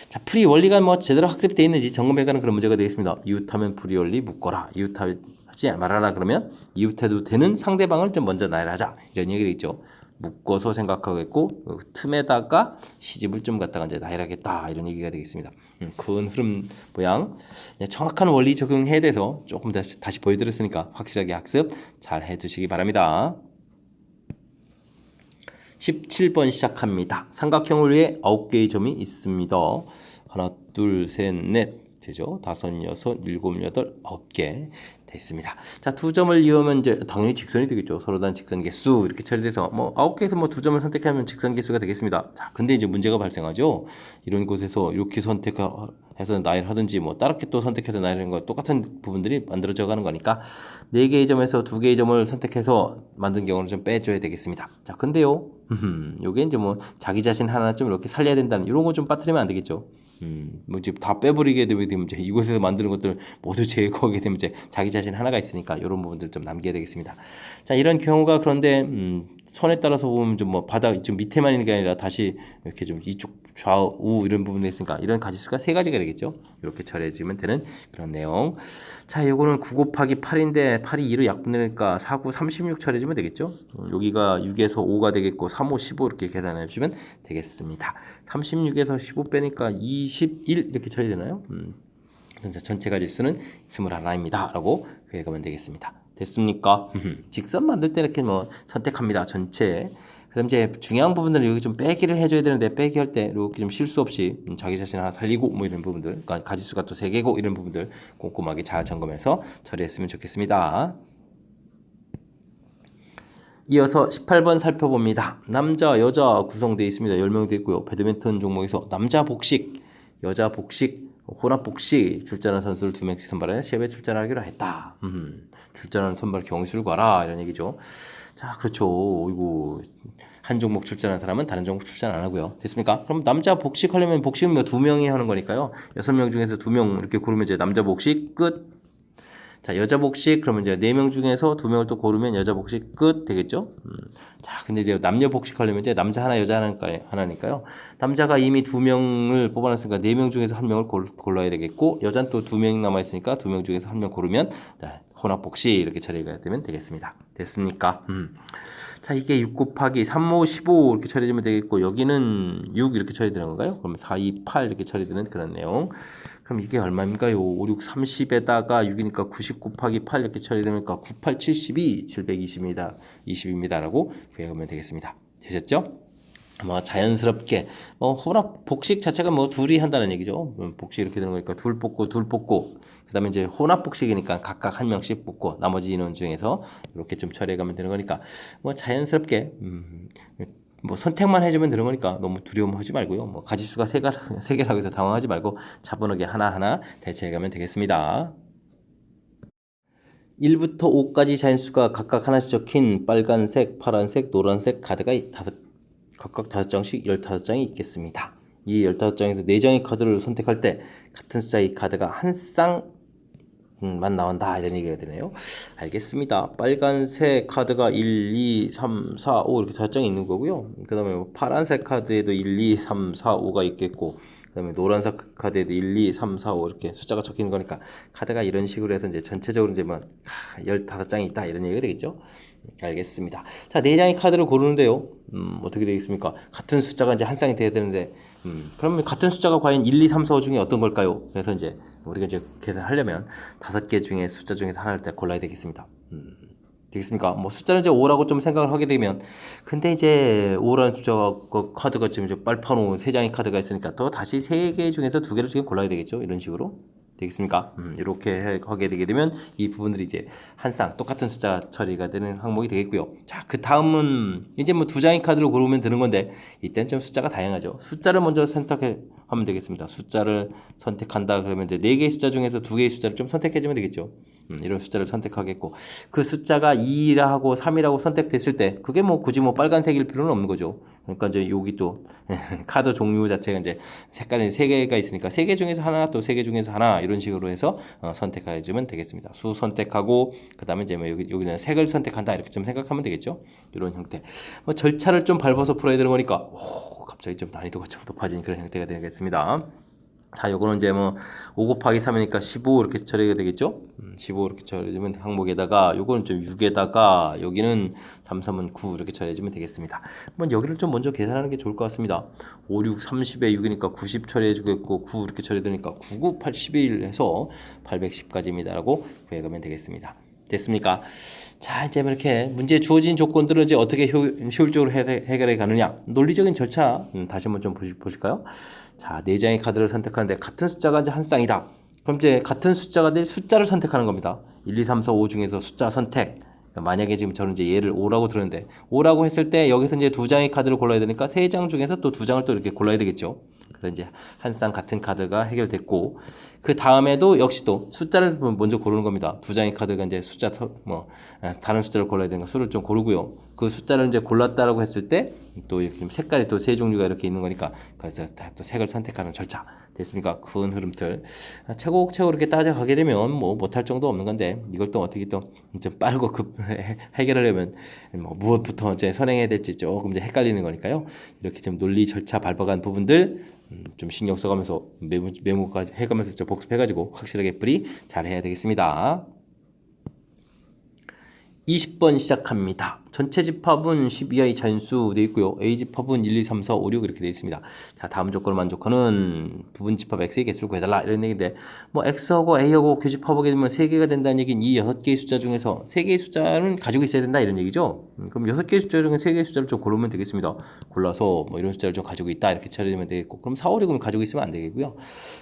자, 풀이 원리가 뭐 제대로 학습되어 있는지 점검해가는 그런 문제가 되겠습니다. 이웃하면 풀이 원리 묶어라. 이웃하지 말아라 그러면 이웃해도 되는 상대방을 좀 먼저 나열하자. 이런 얘기가 있죠. 묶어서 생각하겠고 틈에다가 시집을 좀 갖다가 이제 나열하겠다. 이런 얘기가 되겠습니다. 큰 흐름 모양 정확한 원리 적용해야 돼서 조금 다시 보여드렸으니까 확실하게 학습 잘 해두시기 바랍니다. 17번 시작합니다. 삼각형을 위해 9개의 점이 있습니다. 하나, 둘, 셋, 넷 되죠. 5, 6, 7, 8, 9개 됐습니다. 자, 두 점을 이으면 이제 당연히 직선이 되겠죠. 서로 다른 직선 개수 이렇게 처리돼서 뭐 9개에서 뭐 두 점을 선택하면 직선 개수가 되겠습니다. 자, 근데 이제 문제가 발생하죠. 이런 곳에서 이렇게 선택해서 나열하든지 뭐 다르게 또 선택해서 나열하는 거 똑같은 부분들이 만들어져 가는 거니까 4개의 점에서 2개의 점을 선택해서 만든 경우는 좀 빼줘야 되겠습니다. 자, 근데요. 요게 이제 뭐 자기 자신 하나 좀 이렇게 살려야 된다는 이런 거 좀 빠뜨리면 안 되겠죠. 뭐 이제 다 빼버리게 되면 이제 이곳에서 만드는 것들 모두 제거하게 되면 이제 자기 자신 하나가 있으니까 이런 부분들 좀 남겨야 되겠습니다. 자, 이런 경우가 그런데 선에 따라서 보면 좀 뭐 바닥 좀 밑에만 있는 게 아니라 다시 이렇게 좀 이쪽 좌우 이런 부분이 있으니까 이런 가지수가 3가지가 되겠죠. 이렇게 처리해주면 되는 그런 내용. 자, 요거는 9 곱하기 8인데 8이 2로 약분되니까 4, 9, 36 처리해주면 되겠죠. 여기가 6에서 5가 되겠고 3, 5, 15 이렇게 계산해 주시면 되겠습니다. 36에서 15 빼니까 21 이렇게 처리되나요? 전체 가지수는 21입니다. 라고 구해가면 되겠습니다. 됐습니까? 직선 만들 때 이렇게 뭐 선택합니다. 전체. 그다음 이제 중요한 부분들은 여기 좀 빼기를 해줘야 되는데 빼기 할 때 이렇게 좀 실수 없이 자기 자신 하나 살리고 뭐 이런 부분들, 그러니까 가지수가 또 3개고 이런 부분들 꼼꼼하게 잘 점검해서 처리했으면 좋겠습니다. 이어서 18번 살펴봅니다. 남자, 여자 구성되어 있습니다. 10명 되어 있고요. 배드민턴 종목에서 남자 복식, 여자 복식, 혼합 복식 출전하는 선수를 2명씩 선발해 시합에 출전하기로 했다. 출전하는 선발 경수를 봐라 이런 얘기죠. 자, 그렇죠. 이거 한 종목 출전하는 사람은 다른 종목 출전 안 하고요. 됐습니까? 그럼 남자 복식 하려면 복식은 뭐 2명이 하는 거니까요. 6명 중에서 2명 이렇게 고르면 이제 남자 복식 끝. 자, 여자 복식 그러면 이제 4명 중에서 2명을 또 고르면 여자 복식 끝 되겠죠? 자, 근데 이제 남녀 복식 하려면 이제 남자 하나 여자 하나니까요. 남자가 이미 2명을 뽑아놨으니까 4명 중에서 1명을 골라야 되겠고 여자는 또 2명 남아있으니까 2명 중에서 1명 고르면 자, 혼합 복식 이렇게 처리가 되면 되겠습니다. 됐습니까? 자, 이게 6 곱하기 3, 5, 15 이렇게 처리되면 되겠고 여기는 6 이렇게 처리되는 건가요? 그러면 4, 2, 8 이렇게 처리되는 그런 내용. 그럼 이게 얼마입니까요? 5, 6, 30에다가 6이니까 90 곱하기 8 이렇게 처리되니까 9, 8, 72, 720입니다. 20입니다라고 구해보면 되겠습니다. 되셨죠? 뭐 자연스럽게 혼합 복식 자체가 뭐 둘이 한다는 얘기죠. 복식 이렇게 되는 거니까 둘 뽑고 그다음에 이제 혼합 복식이니까 각각 1명씩 뽑고 나머지 인원 중에서 이렇게 좀 처리해가면 되는 거니까 뭐 자연스럽게 뭐 선택만 해주면 되는 거니까 너무 두려움하지 말고요. 뭐 가지수가 3개라고 해서 당황하지 말고 차분하게 하나하나 대처해가면 되겠습니다. 1부터 5까지 자연수가 각각 하나씩 적힌 빨간색, 파란색, 노란색 카드가 각각 5장씩 15장이 있겠습니다. 이 15장에서 4장의 카드를 선택할 때 같은 숫자의 카드가 한 쌍만 나온다 이런 얘기가 되네요. 알겠습니다. 빨간색 카드가 1, 2, 3, 4, 5 이렇게 5장이 있는 거고요. 그 다음에 파란색 카드에도 1, 2, 3, 4, 5가 있겠고 그 다음에 노란색 카드에도 1, 2, 3, 4, 5 이렇게 숫자가 적히는 거니까 카드가 이런 식으로 해서 이제 전체적으로 이제 뭐 15장이 있다 이런 얘기가 되겠죠. 알겠습니다. 자, 4장의 카드를 고르는데요. 어떻게 되겠습니까? 같은 숫자가 이제 한 쌍이 돼야 되는데 그러면 같은 숫자가 과연 1, 2, 3, 4, 5 중에 어떤 걸까요? 그래서 이제 우리가 이제 계산하려면 5개 중에 숫자 중에서 하나를 딱 골라야 되겠습니다. 되겠습니까? 뭐 숫자를 이제 5라고 좀 생각을 하게 되면 근데 이제 5라는 숫자가 카드가 지금 이제 빨판 3장의 카드가 있으니까 또 다시 3개 중에서 2개를 지금 골라야 되겠죠. 이런 식으로. 되겠습니까? 이렇게 하게 되게 되면 이 부분들이 이제 한 쌍 똑같은 숫자 처리가 되는 항목이 되겠고요. 자, 그 다음은 이제 뭐 두 장의 카드를 고르면 되는 건데 이때는 좀 숫자가 다양하죠. 숫자를 먼저 선택해 하면 되겠습니다. 숫자를 선택한다 그러면 이제 네 개의 숫자 중에서 두 개의 숫자를 좀 선택해 주면 되겠죠. 이런 숫자를 선택하겠고 그 숫자가 2라고 3이라고 선택됐을 때 그게 뭐 굳이 뭐 빨간색일 필요는 없는 거죠. 그러니까 이제 여기 또 카드 종류 자체가 이제 색깔이 세 개가 있으니까 세 개 중에서 하나 또 세 개 중에서 하나 이런 식으로 해서 선택해 주면 되겠습니다. 수 선택하고 그다음에 이제 뭐 여기는 색을 선택한다 이렇게 좀 생각하면 되겠죠. 이런 형태. 뭐 절차를 좀 밟아서 풀어야 되는 거니까 갑자기 좀 난이도가 좀 높아진 그런 형태가 되겠습니다. 자, 요거는 이제 뭐 5 곱하기 3이니까 15 이렇게 처리가 되겠죠? 15 이렇게 처리해주면 항목에다가 요거는 좀 6에다가 여기는 3, 3은 9 이렇게 처리해주면 되겠습니다. 한번 여기를 좀 먼저 계산하는 게 좋을 것 같습니다. 5, 6, 30에 6이니까 90 처리해주겠고 9 이렇게 처리되니까 9, 9, 81 해서 810까지입니다. 라고 구해가면 되겠습니다. 됐습니까? 자, 이제 이렇게 문제에 주어진 조건들을 이제 어떻게 효율적으로 해결해 가느냐. 논리적인 절차 다시 한번 좀 보실까요? 자, 네 장의 카드를 선택하는데 같은 숫자가 이제 한 쌍이다. 그럼 이제 같은 숫자가 될 숫자를 선택하는 겁니다. 1, 2, 3, 4, 5 중에서 숫자 선택. 만약에 지금 저는 이제 얘를 5라고 들었는데 5라고 했을 때 여기서 이제 두 장의 카드를 골라야 되니까 세 장 중에서 또 두 장을 또 이렇게 골라야 되겠죠. 그래서 이제 한 쌍 같은 카드가 해결됐고 그 다음에도 역시 또 숫자를 먼저 고르는 겁니다. 두 장의 카드가 이제 숫자 다른 숫자를 골라야 되니까 수를 좀 고르고요. 그 숫자를 이제 골랐다라고 했을 때 또 이렇게 좀 색깔이 또 세 종류가 이렇게 있는 거니까 그래서 또 색을 선택하는 절차 됐습니까? 큰 흐름들 차곡차곡 이렇게 따져가게 되면 뭐 못할 정도 없는 건데 이걸 또 어떻게 또 좀 빠르고 해결하려면 뭐 무엇부터 이제 선행해야 될지 조금 이제 헷갈리는 거니까요. 이렇게 좀 논리 절차 밟아간 부분들 좀 신경 써가면서 메모까지 해가면서 좀 복습해가지고 확실하게 뿌리 잘 해야 되겠습니다. 20번 시작합니다. 전체 집합은 12i 자연수 되어 있고요. A 집합은 1, 2, 3, 4, 5, 6 이렇게 되어 있습니다. 자, 다음 조건을 만족하는 부분 집합 x의 개수를 구해달라 이런 얘기인데 뭐 x하고 a하고 교집합하게 되면 3개가 된다는 얘기는 이 6개의 숫자 중에서 3개의 숫자는 가지고 있어야 된다 이런 얘기죠. 그럼 6개의 숫자 중에 3개의 숫자를 좀 고르면 되겠습니다. 골라서 뭐 이런 숫자를 좀 가지고 있다 이렇게 처리되면 되겠고 그럼 4, 5, 6은 가지고 있으면 안 되겠고요.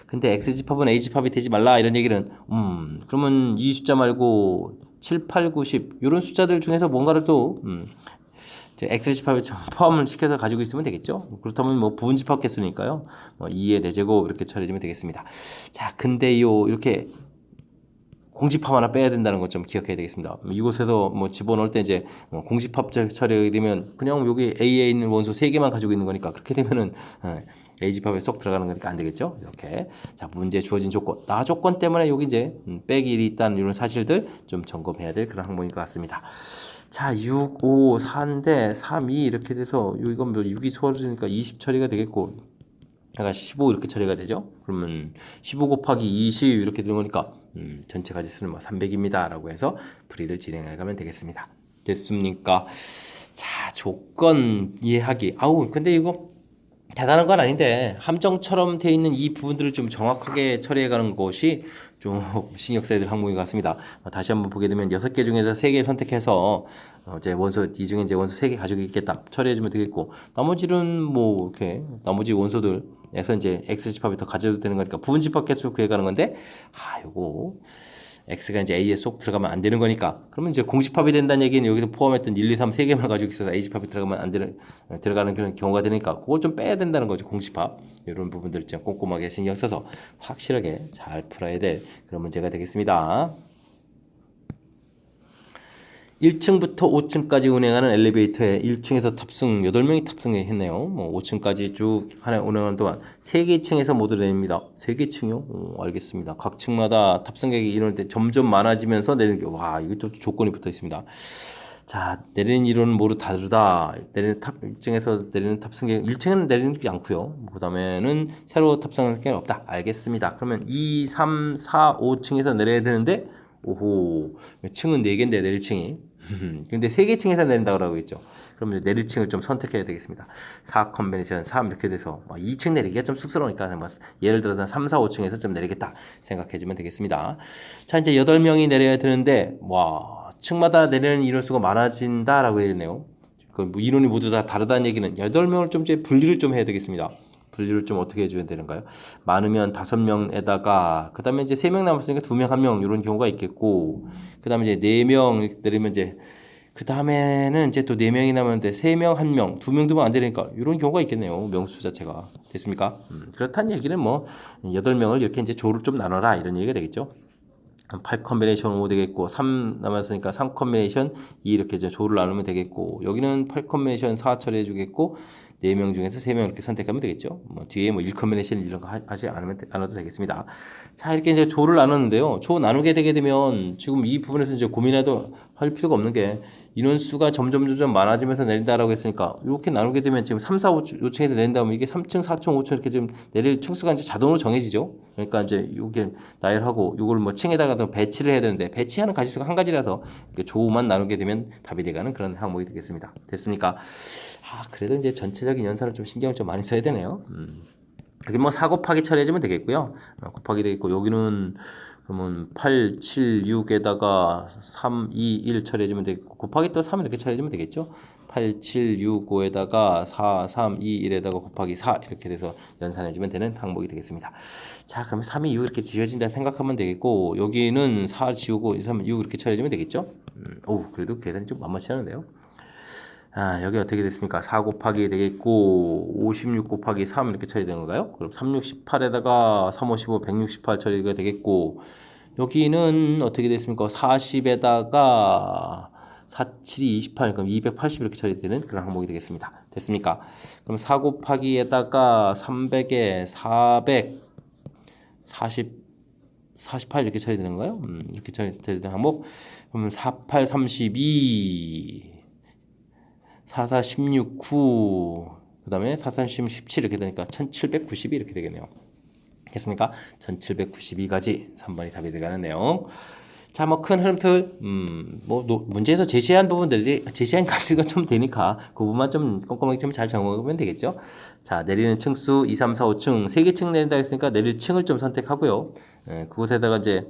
근데 x 집합은 a 집합이 되지 말라 이런 얘기는 그러면 이 숫자 말고 7, 8, 9, 10 이런 숫자들 중에서 뭔가를 또 엑셀 집합에 포함을 시켜서 가지고 있으면 되겠죠. 그렇다면 뭐 부분 집합 개수니까요. 2의 4제곱 이렇게 처리해주면 되겠습니다. 자, 근데요 이렇게 공집합 하나 빼야 된다는 것 좀 기억해야 되겠습니다. 이곳에서 뭐 집어넣을 때 이제 공집합 처리하게 되면 그냥 여기 A에 있는 원소 3개만 가지고 있는 거니까 그렇게 되면은 A 집합에 쏙 들어가는 거니까 안 되겠죠. 이렇게 자 문제 주어진 조건 나 조건 때문에 여기 이제 빼기 일이 있다는 이런 사실들 좀 점검해야 될 그런 항목인 것 같습니다. 자 6, 5, 4인데 3, 2 이렇게 돼서 이건 뭐 6이 소화되니까 20 처리가 되겠고 약간 15 이렇게 처리가 되죠. 그러면 15 곱하기 20 이렇게 되는 거니까 전체 가지수는 뭐 300입니다. 라고 해서 풀이를 진행해 가면 되겠습니다. 됐습니까? 자, 조건 이해하기. 아우, 근데 이거 대단한 건 아닌데 함정처럼 돼 있는 이 부분들을 좀 정확하게 처리해 가는 것이 좀 신경 써야 될 항목인 것 같습니다. 다시 한번 보게 되면 6개 중에서 3개 선택해서 이제 원소 이 중에 이제 원소 3개 가지고 있겠다 처리해 주면 되겠고 나머지는 뭐 이렇게 나머지 원소들에서 이제 x 집합이 더 가져도 되는 거니까 부분 집합 개수 구해 가는 건데 요거 x가 이제 a에 쏙 들어가면 안 되는 거니까 그러면 이제 공집합이 된다는 얘기는 여기서 포함했던 1, 2, 3 세 개만 가지고 있어서 a 집합이 들어가면 안 되는 들어가는 그런 경우가 되니까 그걸 좀 빼야 된다는 거죠. 공집합 이런 부분들 좀 꼼꼼하게 신경 써서 확실하게 잘 풀어야 될 그런 문제가 되겠습니다. 1층부터 5층까지 운행하는 엘리베이터에 1층에서 탑승 8명이 탑승했네요. 뭐 5층까지 쭉 운행하는 동안 3개 층에서 모두 내립니다. 3개 층이요? 알겠습니다. 각 층마다 탑승객이 이럴 때 점점 많아지면서 내리는 게 이것도 조건이 붙어 있습니다. 자, 내리는 이론은 모두 다르다. 내리는 1층에서 내리는 탑승객 1층에는 내리지 않고요. 그다음에는 새로 탑승할 게 없다. 알겠습니다. 그러면 2, 3, 4, 5층에서 내려야 되는데 층은 4개인데 내릴 층이 근데 3개 층에서 내린다고 하고 있죠. 그럼 이제 내릴 층을 좀 선택해야 되겠습니다. 4 컨벤션 3 이렇게 돼서 2층 내리기가 좀 쑥스러우니까 예를 들어서 3, 4, 5층에서 좀 내리겠다 생각해 주면 되겠습니다. 자 이제 8명이 내려야 되는데 층마다 내리는 인원수가 많아진다라고 해야 되네요. 그 이론이 모두 다 다르다는 얘기는 8명을 좀 이제 분리를 좀 해야 되겠습니다. 분류를 좀 어떻게 해줘야 되는가요? 많으면 5명에다가 그 다음에 이제 3명 남았으니까 2명, 1명 이런 경우가 있겠고 그 다음에 이제 4명 이렇게 내리면 이제 그 다음에는 이제 또 4명이 남았는데 3명, 1명, 2명, 2명 안 되니까 이런 경우가 있겠네요. 명수 자체가. 됐습니까? 그렇다는 얘기는 뭐 8명을 이렇게 이제 조를 좀 나눠라 이런 얘기가 되겠죠. 8 컨비네이션 5 되겠고 3 남았으니까 3 컨비네이션 2 이렇게 이제 조를 나누면 되겠고 여기는 8 컨비네이션 4 처리해 주겠고 4명 중에서 3명 이렇게 선택하면 되겠죠. 뭐 뒤에 뭐 1 컨비네이션 이런 거 하지 않아도 되겠습니다. 자, 이렇게 이제 조를 나눴는데요. 조 나누게 되게 되면 지금 이 부분에서 이제 고민해도 할 필요가 없는 게 인원수가 점점 많아지면서 내린다라고 했으니까 이렇게 나누게 되면 지금 3, 4, 5층에서 내린다면 이게 3층, 4층, 5층 이렇게 좀 내릴 층수가 이제 자동으로 정해지죠. 그러니까 이제 이게 나열하고 이걸 뭐 층에다가 더 배치를 해야 되는데 배치하는 가지수가 한 가지라서 이렇게 조만 나누게 되면 답이 돼가는 그런 항목이 되겠습니다. 됐습니까? 그래도 이제 전체적인 연산을 좀 신경을 좀 많이 써야 되네요. 여기 뭐 4 곱하기 처리해주면 되겠고요. 곱하기 되겠고 여기는 그러면 8, 7, 6에다가 3, 2, 1 처리해주면 되겠고 곱하기 또 3 이렇게 처리해주면 되겠죠. 8, 7, 6, 5에다가 4, 3, 2, 1에다가 곱하기 4 이렇게 돼서 연산해주면 되는 항목이 되겠습니다. 자, 그러면 3이 6 이렇게 지워진다 생각하면 되겠고 여기는 4 지우고 3, 6 이렇게 처리해주면 되겠죠. 그래도 계산이 좀 만만치 않은데요. 여기 어떻게 됐습니까? 4 곱하기 되겠고 56 곱하기 3 이렇게 처리되는 건가요? 그럼 3618에다가 355 168 처리가 되겠고 여기는 어떻게 됐습니까? 40에다가 47이 28 그럼 280 이렇게 처리되는 그런 항목이 되겠습니다. 됐습니까? 그럼 4 곱하기에다가 300에 48 이렇게 처리되는 건가요? 이렇게 처리되는 항목. 그러면 48 32 44 16 9 그 다음에 44 17 이렇게 되니까 1792 이렇게 되겠네요. 됐습니까? 1792까지 3번이 답이 되가는 내용. 자, 뭐 큰 흐름틀 문제에서 제시한 부분들이 제시한 가수가 좀 되니까 그 부분만 좀 꼼꼼하게 좀 잘 적어보면 되겠죠. 자, 내리는 층수 2, 3, 4, 5층 3개 층 내린다 했으니까 내릴 층을 좀 선택하고요. 그곳에다가 이제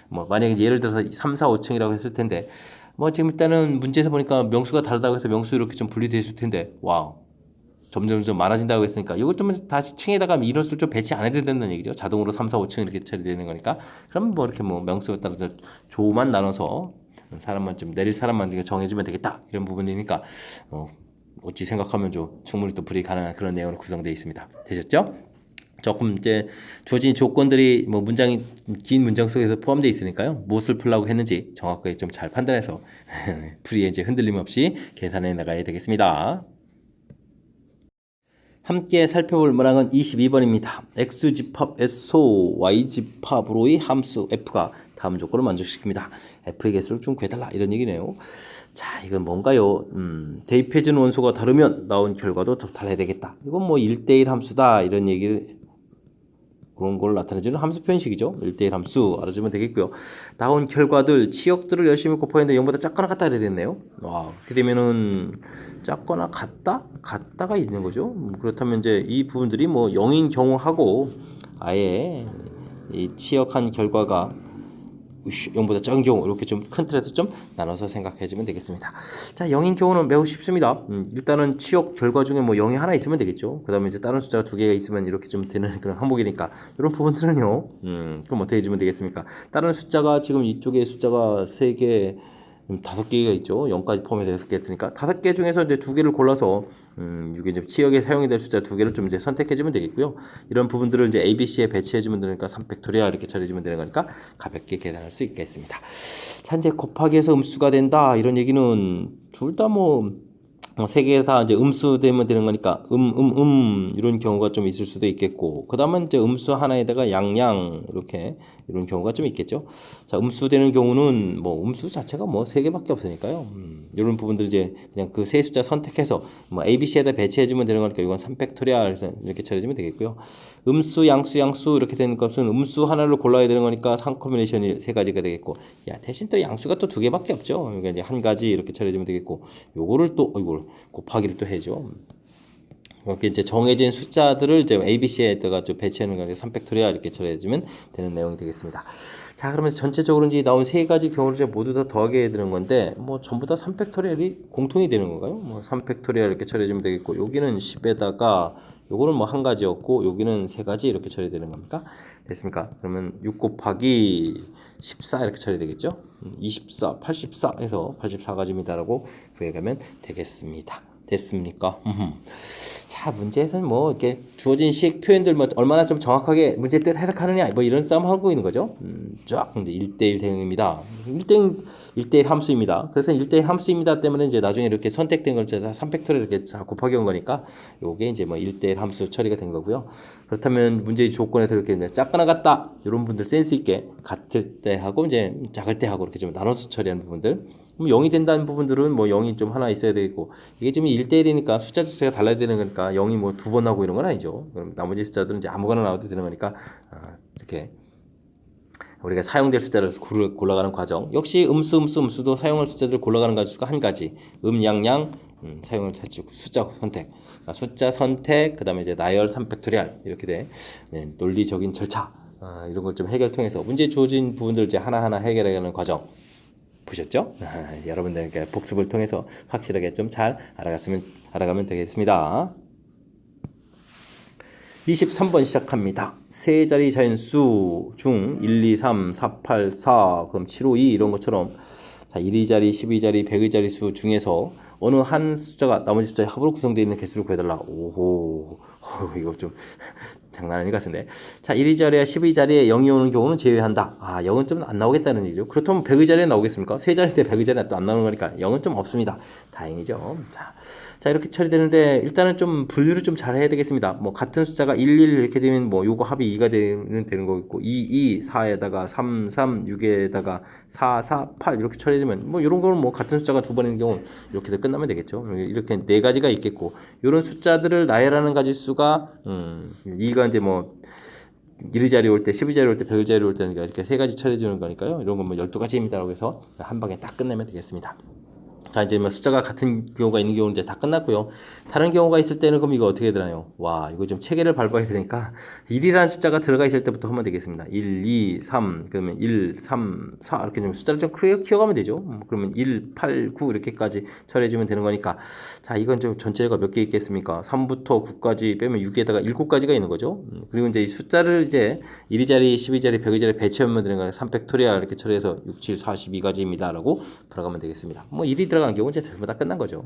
뭐 만약에 예를 들어서 3, 4, 5층이라고 했을 텐데 뭐 지금 일단은 문제에서 보니까 명수가 다르다고 해서 명수 이렇게 좀 분리되어 있을 텐데 와우 점점 많아진다고 했으니까 이걸 좀 다시 층에다가 인원수를 좀 배치 안 해도 된다는 얘기죠. 자동으로 3, 4, 5층 이렇게 처리되는 거니까 그럼 뭐 이렇게 뭐 명수에 따라서 조만 나눠서 사람만 좀 내릴 사람만 정해주면 되겠다 이런 부분이니까 어찌 생각하면 좀 충분히 또 불이 가능한 그런 내용으로 구성되어 있습니다. 되셨죠? 조금 이제 주어진 조건들이 뭐 문장이 긴 문장 속에서 포함되어 있으니까요. 무엇을 풀라고 했는지 정확하게 좀 잘 판단해서 풀이에 이제 흔들림 없이 계산해 나가야 되겠습니다. 함께 살펴볼 문항은 22번입니다. x집합 SO, y집합으로의 함수 f가 다음 조건을 만족시킵니다. f의 개수를 좀 구해달라 이런 얘기네요. 자, 이건 뭔가요? 대입해준 원소가 다르면 나온 결과도 더 달라야 되겠다. 이건 뭐 1대1 함수다 이런 얘기를 그런 걸 나타내주는 함수 표현식이죠. 1대1 함수 알아주면 되겠고요. 나온 결과들 치역들을 열심히 곱하는데 0보다 작거나 같다 이래야 되네요. 그렇게 되면은 작거나 같다가 있는 거죠. 그렇다면 이제 이 부분들이 뭐 0인 경우하고 아예 이 치역한 결과가 0보다 작은 경우 이렇게 좀 큰 틀에서 좀 나눠서 생각해주면 되겠습니다. 자, 0인 경우는 매우 쉽습니다. 일단은 취업 결과 중에 뭐 0이 하나 있으면 되겠죠. 그 다음에 이제 다른 숫자가 2개가 있으면 이렇게 좀 되는 그런 항목이니까 이런 부분들은요. 그럼 어떻게 해주면 되겠습니까? 다른 숫자가 지금 이쪽에 숫자가 3개 5개가 있죠. 0까지 포함해서 6개 있으니까 5개 중에서 이제 2개를 골라서 이게 이제 치역에 사용이 될 숫자 2개를 좀 이제 선택해주면 되겠고요. 이런 부분들을 이제 A, B, C에 배치해주면 되니까 3팩토리얼 이렇게 처리해주면 되는 거니까 가볍게 계산할 수 있겠습니다. 자, 이제 곱하기해서 음수가 된다 이런 얘기는 둘 다 뭐 세 개 다 이제 음수 되면 되는 거니까 이런 경우가 좀 있을 수도 있겠고 그 다음은 이제 음수 하나에다가 양양 이렇게 이런 경우가 좀 있겠죠. 자, 음수 되는 경우는 뭐 음수 자체가 뭐 3개밖에 없으니까요. 이런 부분들 이제 그냥 그 세 숫자 선택해서 뭐 A, B, C에다 배치해주면 되는 거니까 이건 3팩토리얼 이렇게 처리해주면 되겠고요. 음수, 양수 이렇게 되는 것은 음수 하나를 골라야 되는 거니까 3 커뮤니션이 3가지가 되겠고 대신 또 양수가 또 2개밖에 없죠. 그러니까 이제 한 가지 이렇게 처리해주면 되겠고 요거를 또 이걸 곱하기를 또 해줘. 이렇게 이제 정해진 숫자들을 이제 A, B, C에다가 좀 배치하는 거니까 3팩토리얼 이렇게 처리해주면 되는 내용이 되겠습니다. 자, 그러면 전체적으로 이제 나온 3가지 경우를 이제 모두 다 더하게 되는 건데 뭐 전부 다 3팩토리얼이 공통이 되는 건가요? 뭐 3팩토리얼 이렇게 처리해주면 되겠고 여기는 10에다가 요거는 뭐 한 가지였고 여기는 세 가지 이렇게 처리되는 겁니까? 됐습니까? 그러면 6 곱하기 14 이렇게 처리되겠죠? 24, 84 해서 84가지입니다라고 구해가면 되겠습니다. 됐습니까? 자, 문제에서는 뭐 이렇게 주어진 식 표현들 뭐 얼마나 좀 정확하게 문제 뜻 해석하느냐 뭐 이런 싸움 하고 있는 거죠. 쫙 이제 1대1 대응입니다. 1대1 함수입니다. 그래서 1대1 함수입니다 때문에 이제 나중에 이렇게 선택된 걸 제가 3팩토리를 이렇게 다 곱하기 온 거니까 요게 이제 뭐 1대1 함수 처리가 된 거고요. 그렇다면 문제의 조건에서 이렇게 작거나 같다 이런 분들 센스 있게 같을 때 하고 이제 작을 때 하고 이렇게 좀 나눠서 처리하는 부분들. 0이 된다는 부분들은 뭐 0이 좀 하나 있어야 되겠고 이게 지금 1대1이니까 숫자 자체가 달라야 되는 거니까 0이 뭐 두 번 나오고 이런 건 아니죠. 그럼 나머지 숫자들은 이제 아무거나 나와도 되는 거니까 이렇게 우리가 사용될 숫자를 골라가는 과정. 역시 음수도 사용할 숫자들을 골라가는 가지가 한 가지. 양양 사용을 해주고 숫자 선택. 숫자 선택 그다음에 이제 나열 3팩토리알 이렇게 돼. 네, 논리적인 절차. 이런 걸 좀 해결 통해서 문제 주어진 부분들 이제 하나하나 해결하는 과정. 보셨죠? 여러분들께 복습을 통해서 확실하게 좀 잘 알아가면 되겠습니다. 23번 시작합니다. 세 자리 자연수 중 1, 2, 3, 4, 8, 4, 그럼 7, 5, 2 이런 것처럼 자, 1위자리, 12자리, 100위자리 수 중에서 어느 한 숫자가 나머지 숫자의 합으로 구성되어 있는 개수를 구해달라. 오호, 이거 좀 장난 아닌 것 같은데. 자, 1위자리와 12자리에 0이 오는 경우는 제외한다. 0은 좀 안 나오겠다는 얘기죠. 그렇다면 100위자리에 나오겠습니까? 세 자리인데 100위자리에 또 안 나오는 거니까 0은 좀 없습니다. 다행이죠. 자, 이렇게 처리되는데 일단은 좀 분류를 좀 잘 해야 되겠습니다. 뭐 같은 숫자가 1, 1 이렇게 되면 뭐 요거 합이 2가 되는 거겠고 2, 2, 4에다가 3, 3, 6에다가 4, 4, 8 이렇게 처리되면 뭐 이런 거는 뭐 같은 숫자가 두 번인 경우 이렇게 해서 끝나면 되겠죠. 이렇게 네 가지가 있겠고 이런 숫자들을 나열하는 가지수가 2가 이제 뭐 1위자리 올 때, 12자리 올 때, 100일자리 올 때는 이렇게 세 가지 처리되는 거니까요. 이런 건 뭐 12가지입니다라고 해서 한 방에 딱 끝내면 되겠습니다. 자, 이제 뭐 숫자가 같은 경우가 있는 경우는 이제 다 끝났고요. 다른 경우가 있을 때는 그럼 이거 어떻게 되나요? 와, 이거 좀 체계를 밟아야 되니까 1이라는 숫자가 들어가 있을 때부터 하면 되겠습니다. 1, 2, 3, 그러면 1, 3, 4 이렇게 좀 숫자를 좀 크게 키워가면 되죠. 그러면 1, 8, 9 이렇게까지 처리해주면 되는 거니까 자, 이건 좀 전체가 몇 개 있겠습니까? 3부터 9까지 빼면 6에다가 7가지가 있는 거죠. 그리고 이제 이 숫자를 이제 1위자리, 12자리, 100위자리 배치하면 되는 거예요. 3팩토리얼 이렇게 처리해서 6, 7, 42가지입니다. 라고 들어가면 되겠습니다. 뭐 1이 들어간 경우 이제 전부 다 끝난 거죠.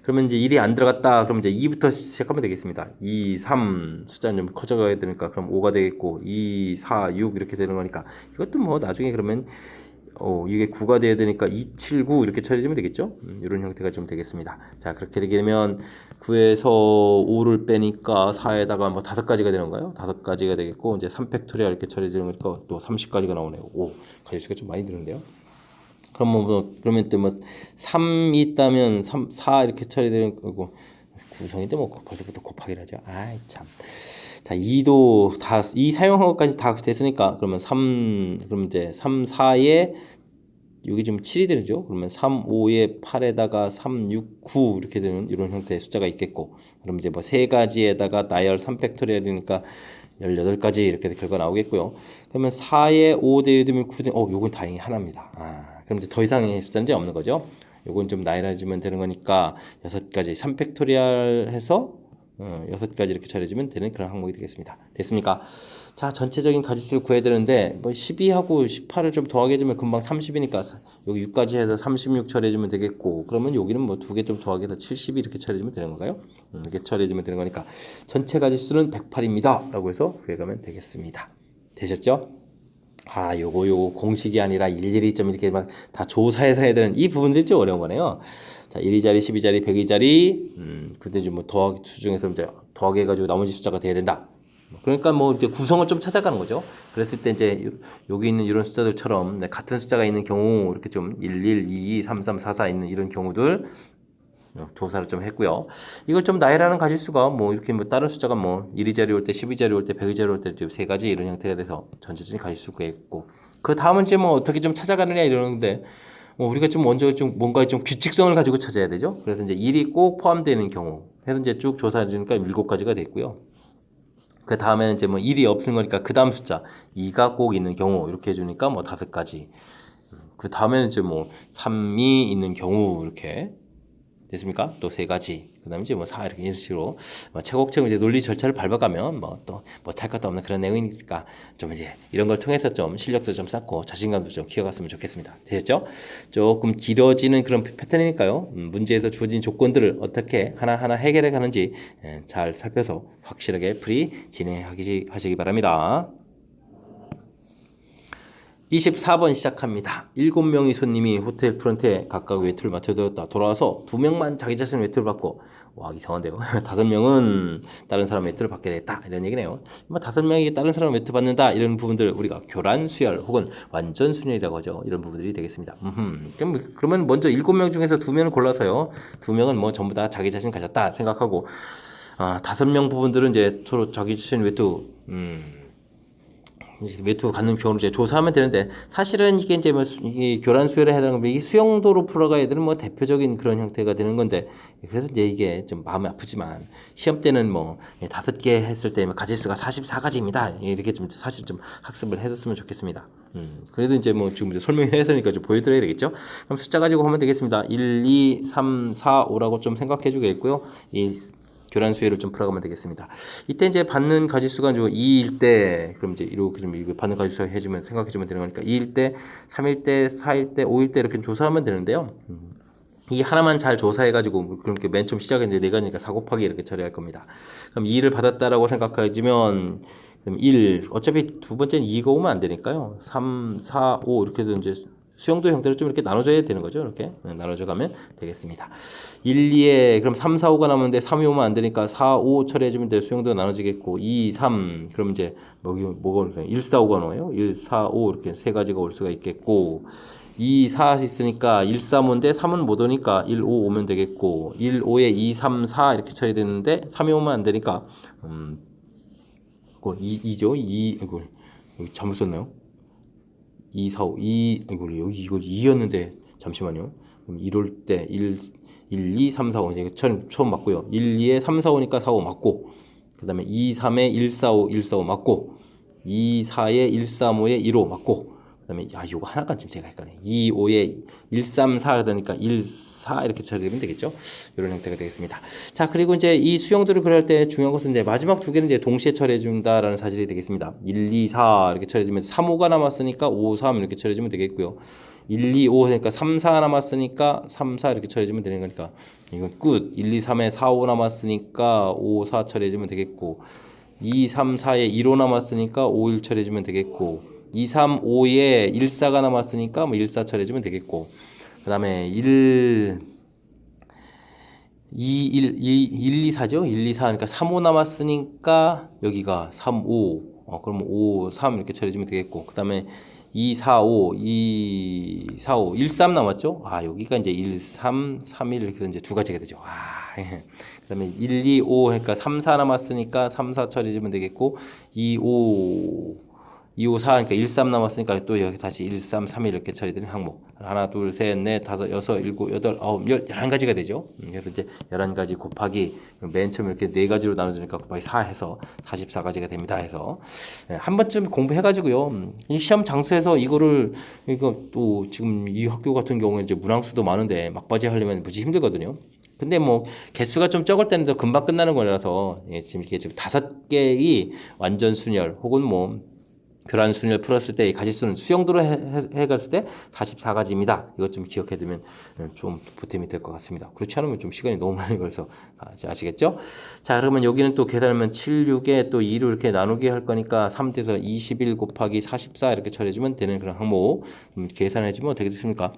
그러면 이제 1이 안 들어갔다. 그럼 이제 2부터 시작하면 되겠습니다. 2, 3 숫자는 좀 커져가야 되니까 그럼 5가 되겠고 2, 4, 6 이렇게 되는 거니까 이것도 뭐 나중에 그러면 이게 9가 돼야 되니까 2, 7, 9 이렇게 처리되면 되겠죠. 이런 형태가 좀 되겠습니다. 자, 그렇게 되게 되면 9에서 5를 빼니까 4에다가 뭐 5가지가 되는 거예요. 5가지가 되겠고 이제 3팩토리얼 이렇게 처리되는 거니까 또 30가지가 나오네요. 가지수가 좀 많이 드는데요. 그러면 또 뭐 3이 있다면 3, 4 이렇게 처리되는 거고 구성인데 뭐 벌써부터 곱하기를 하죠. 아이 참. 자, 2도 다, 2 사용한 것까지 다 됐으니까 그러면 3, 그럼 이제 3, 4에 여기 지금 7이 되죠. 그러면 3, 5에 8에다가 3, 6, 9 이렇게 되는 이런 형태의 숫자가 있겠고 그럼 이제 뭐 세 가지에다가 나열 3팩토리얼이니까 18가지 이렇게 결과 나오겠고요. 그러면 4에 5 대입되면 9 요건 다행히 하나입니다. 그럼 이제 더 이상의 숫자는 이제 없는 거죠. 요건 좀 나열해주면 되는 거니까 6가지 3팩토리얼 해서 6가지 이렇게 처리해주면 되는 그런 항목이 되겠습니다. 됐습니까? 자, 전체적인 가지수를 구해야 되는데 뭐 12하고 18을 좀 더하게 해주면 금방 30이니까 여기 6까지 해서 36 처리해주면 되겠고 그러면 여기는 뭐 두 개 좀 더하게 해서 70 이렇게 처리해주면 되는 건가요? 이렇게 처리해주면 되는 거니까 전체 가지수는 108입니다. 라고 해서 구해가면 되겠습니다. 되셨죠? 요거 공식이 아니라 일일이 좀 이렇게 막 다 조사해서 해야 되는 이 부분들이 좀 어려운 거네요. 자, 1위자리, 12자리, 100위자리, 근데 좀 뭐 더하기 수중에서 이제 더하기 해가지고 나머지 숫자가 돼야 된다. 그러니까 뭐 이제 구성을 좀 찾아가는 거죠. 그랬을 때 이제 여기 있는 이런 숫자들처럼 같은 숫자가 있는 경우 이렇게 좀 1, 1, 2, 2, 3, 3, 4, 4 있는 이런 경우들 조사를 좀 했고요. 이걸 좀 나열하는 가지수가 뭐 이렇게 뭐 다른 숫자가 뭐 1위자리 올 때, 12자리 올 때, 100위자리 올 때 세 가지 이런 형태가 돼서 전체적인 가지수가 있고 그 다음은 이제 뭐 어떻게 좀 찾아가느냐 이러는데 뭐 우리가 좀 먼저 좀 뭔가 좀 규칙성을 가지고 찾아야 되죠. 그래서 이제 1이 꼭 포함되는 경우 해서 이제 쭉 조사해 주니까 7가지가 됐고요. 그 다음에는 이제 뭐 1이 없는 거니까 그 다음 숫자 2가 꼭 있는 경우 이렇게 해주니까 뭐 5가지. 그 다음에는 이제 뭐 3이 있는 경우 이렇게 됐습니까? 또 세 가지. 그다음에 이제 뭐 4 이렇게 이런 식으로 차곡차곡 이제 논리 절차를 밟아가면 뭐 또 못할 것도 없는 그런 내용이니까 좀 이제 이런 걸 통해서 좀 실력도 좀 쌓고 자신감도 좀 키워갔으면 좋겠습니다. 되셨죠? 조금 길어지는 그런 패턴이니까요. 문제에서 주어진 조건들을 어떻게 하나하나 해결해 가는지 잘 살펴서 확실하게 풀이 진행하시기 바랍니다. 24번 시작합니다. 7명의 손님이 호텔 프런트에 각각 외투를 맞춰두었다. 돌아와서 2명만 자기 자신 외투를 받고, 와 이상한데요. 5명은 다른 사람 외투를 받게 됐다. 이런 얘기네요. 5명이 다른 사람 외투 받는다. 이런 부분들 우리가 교란 수열 혹은 완전 순열이라고 하죠. 이런 부분들이 되겠습니다. 그러면 먼저 7명 중에서 2명을 골라서요. 2명은 뭐 전부 다 자기 자신 가졌다 생각하고, 5명 부분들은 이제 서로 자기 자신 외투 외투 갖는 경우를 이제 조사하면 되는데, 사실은 이게 이제 뭐 이게 교란 수열에 해당하는 건 이 수용도로 풀어가야 되는 뭐 대표적인 그런 형태가 되는 건데, 그래서 이제 이게 좀 마음이 아프지만 시험 때는 뭐 5개 했을 때 가지수가 44가지입니다. 이렇게 좀 사실 좀 학습을 해뒀으면 좋겠습니다. 그래도 이제 뭐 지금 이제 설명해서니까 좀 보여드려야 되겠죠. 그럼 숫자 가지고 하면 되겠습니다. 1, 2, 3, 4, 5라고 좀 생각해 주겠고요. 이 교란 수열을 좀 풀어가면 되겠습니다. 이때 이제 받는 가지수가 2일 때, 그럼 이제 이렇게 좀 이거 받는 가지수 해주면 생각해주면 되는 거니까 2일 때, 3일 때, 4일 때, 5일 때 이렇게 조사하면 되는데요. 이 하나만 잘 조사해가지고 그렇게 맨 처음 시작했는데 4가니까 4 곱하기 이렇게 처리할 겁니다. 그럼 2를 받았다라고 생각해주면 그럼 1, 어차피 두 번째는 2가 오면 안 되니까요. 3, 4, 5 이렇게 해서 이제 수용도 형태로 좀 이렇게 나눠줘야 되는 거죠. 이렇게 나눠줘 가면 되겠습니다. 1, 2에 그럼 3, 4, 5가 남았는데 3이 오면 안 되니까 4, 5 처리해주면 돼. 수용도가 나눠지겠고 2, 3 그럼 이제 뭐가 오는 1, 4, 5가 나와요. 1, 4, 5 이렇게 세 가지가 올 수가 있겠고 2, 4 있으니까 1, 3, 5인데 3은 못 오니까 1, 5 오면 되겠고 1, 5에 2, 3, 4 이렇게 처리되는데 3이 오면 안 되니까 2죠. 2 이거 여기 잘못 썼나요? 2, 4, 5, 2, 여기 이거 2였는데, 잠시만요. 그럼 1올 때 1, 2, 3, 4, 5. 이거 처음 맞고요. 1, 2에 3, 4, 5니까 4, 5 맞고, 그 다음에 2, 3에 1, 4, 5, 1, 4, 5 맞고, 2, 4에 1, 3, 5에 1, 5 맞고, 그 다음에, 요거 하나가 지금 제가 헷갈려요. 2, 5에 1, 3, 4 하다니까 1, 4 이렇게 처리되면 되겠죠. 이런 형태가 되겠습니다. 자, 그리고 이제 이 수용도를 그릴 때 중요한 것은 이제 마지막 두 개는 이제 동시에 처리해 준다라는 사실이 되겠습니다. 1, 2, 4 이렇게 처리해 주면 3, 5가 남았으니까 5, 3 이렇게 처리해 주면 되겠고요. 1, 2, 5 하니까 3, 4 남았으니까 3, 4 이렇게 처리해 주면 되는 거니까 이건 끝. 1, 2, 3에 4, 5 남았으니까 5, 4 처리해 주면 되겠고 2, 3, 4에 1, 5 남았으니까 5, 1 처리해 주면 되겠고 2, 3, 5에 1, 4가 남았으니까 뭐 1, 4 처리해 주면 되겠고 그 다음에 2, 2, 4죠? 1, 2, 4 그러니까 3, 5 남았으니까 여기가 3, 5 그럼 5, 3 이렇게 처리해주면 되겠고 그 다음에 2, 4, 5 2, 4, 5 1, 3 남았죠? 여기가 이제 1, 3, 3, 1 이렇게 이제 두 가지가 되죠. 그 다음에 1, 2, 5 그러니까 3, 4 남았으니까 3, 4 처리해주면 되겠고 2, 5 2, 5, 4 그러니까 1, 3 남았으니까 또 여기 다시 1, 3, 3, 1 이렇게 처리되는 항목 하나, 둘, 셋, 넷, 다섯, 여섯, 일곱, 여덟, 아홉, 11가지가 되죠. 그래서 이제 11가지 곱하기 맨 처음 이렇게 4가지로 나눠주니까 곱하기 4 해서 44가지가 됩니다 해서 한 번쯤 공부해가지고요. 이 시험 장소에서 이거 또 지금 이 학교 같은 경우에 이제 문항수도 많은데 막바지 하려면 무지 힘들거든요. 근데 뭐 개수가 좀 적을 때는 더 금방 끝나는 거라서 지금 이렇게 지금 5개의 완전 순열 혹은 뭐 교란 순열 풀었을 때 이 가지수는 수용도로 해갔을 때 44가지입니다. 이것 좀 기억해두면 좀 보탬이 될 것 같습니다. 그렇지 않으면 좀 시간이 너무 많이 걸려서 아시겠죠? 자, 그러면 여기는 또 계산하면 7, 6에 또 2로 이렇게 나누기 할 거니까 3대에서 21 곱하기 44 이렇게 처리해주면 되는 그런 항목 계산해주면 어떻게 되십니까?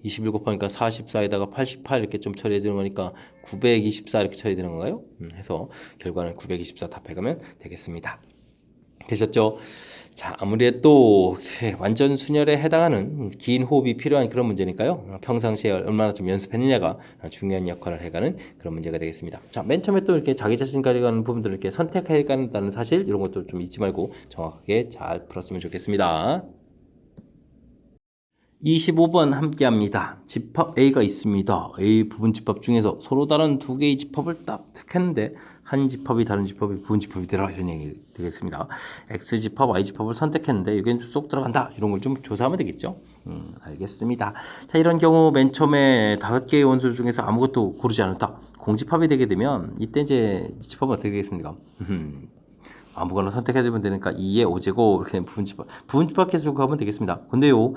21 곱하니까 44에다가 88 이렇게 좀 처리해주는 거니까 924 이렇게 처리되는 건가요? 해서 결과는 924 답해가면 되겠습니다. 되셨죠? 자, 아무래도 완전 순열에 해당하는 긴 호흡이 필요한 그런 문제니까요. 평상시에 얼마나 좀 연습했느냐가 중요한 역할을 해가는 그런 문제가 되겠습니다. 자, 맨 처음에 또 이렇게 자기 자신 가져가는 부분들을 이렇게 선택해 간다는 사실 이런 것도 좀 잊지 말고 정확하게 잘 풀었으면 좋겠습니다. 25번 함께 합니다. 집합 A가 있습니다. A 부분 집합 중에서 서로 다른 두 개의 집합을 딱 택했는데 한 집합이 다른 집합이 부분집합이 되라 이런 얘기 되겠습니다. X집합, Y집합을 선택했는데 여기는 쏙 들어간다 이런 걸 좀 조사하면 되겠죠. 알겠습니다. 자, 이런 경우 맨 처음에 5개의 원소 중에서 아무것도 고르지 않았다. 공집합이 되게 되면 이때 이제 집합은 어떻게 되겠습니까? 아무거나 선택해주면 되니까 2의 5제곱 이렇게 부분집합 계속 가면 되겠습니다. 근데요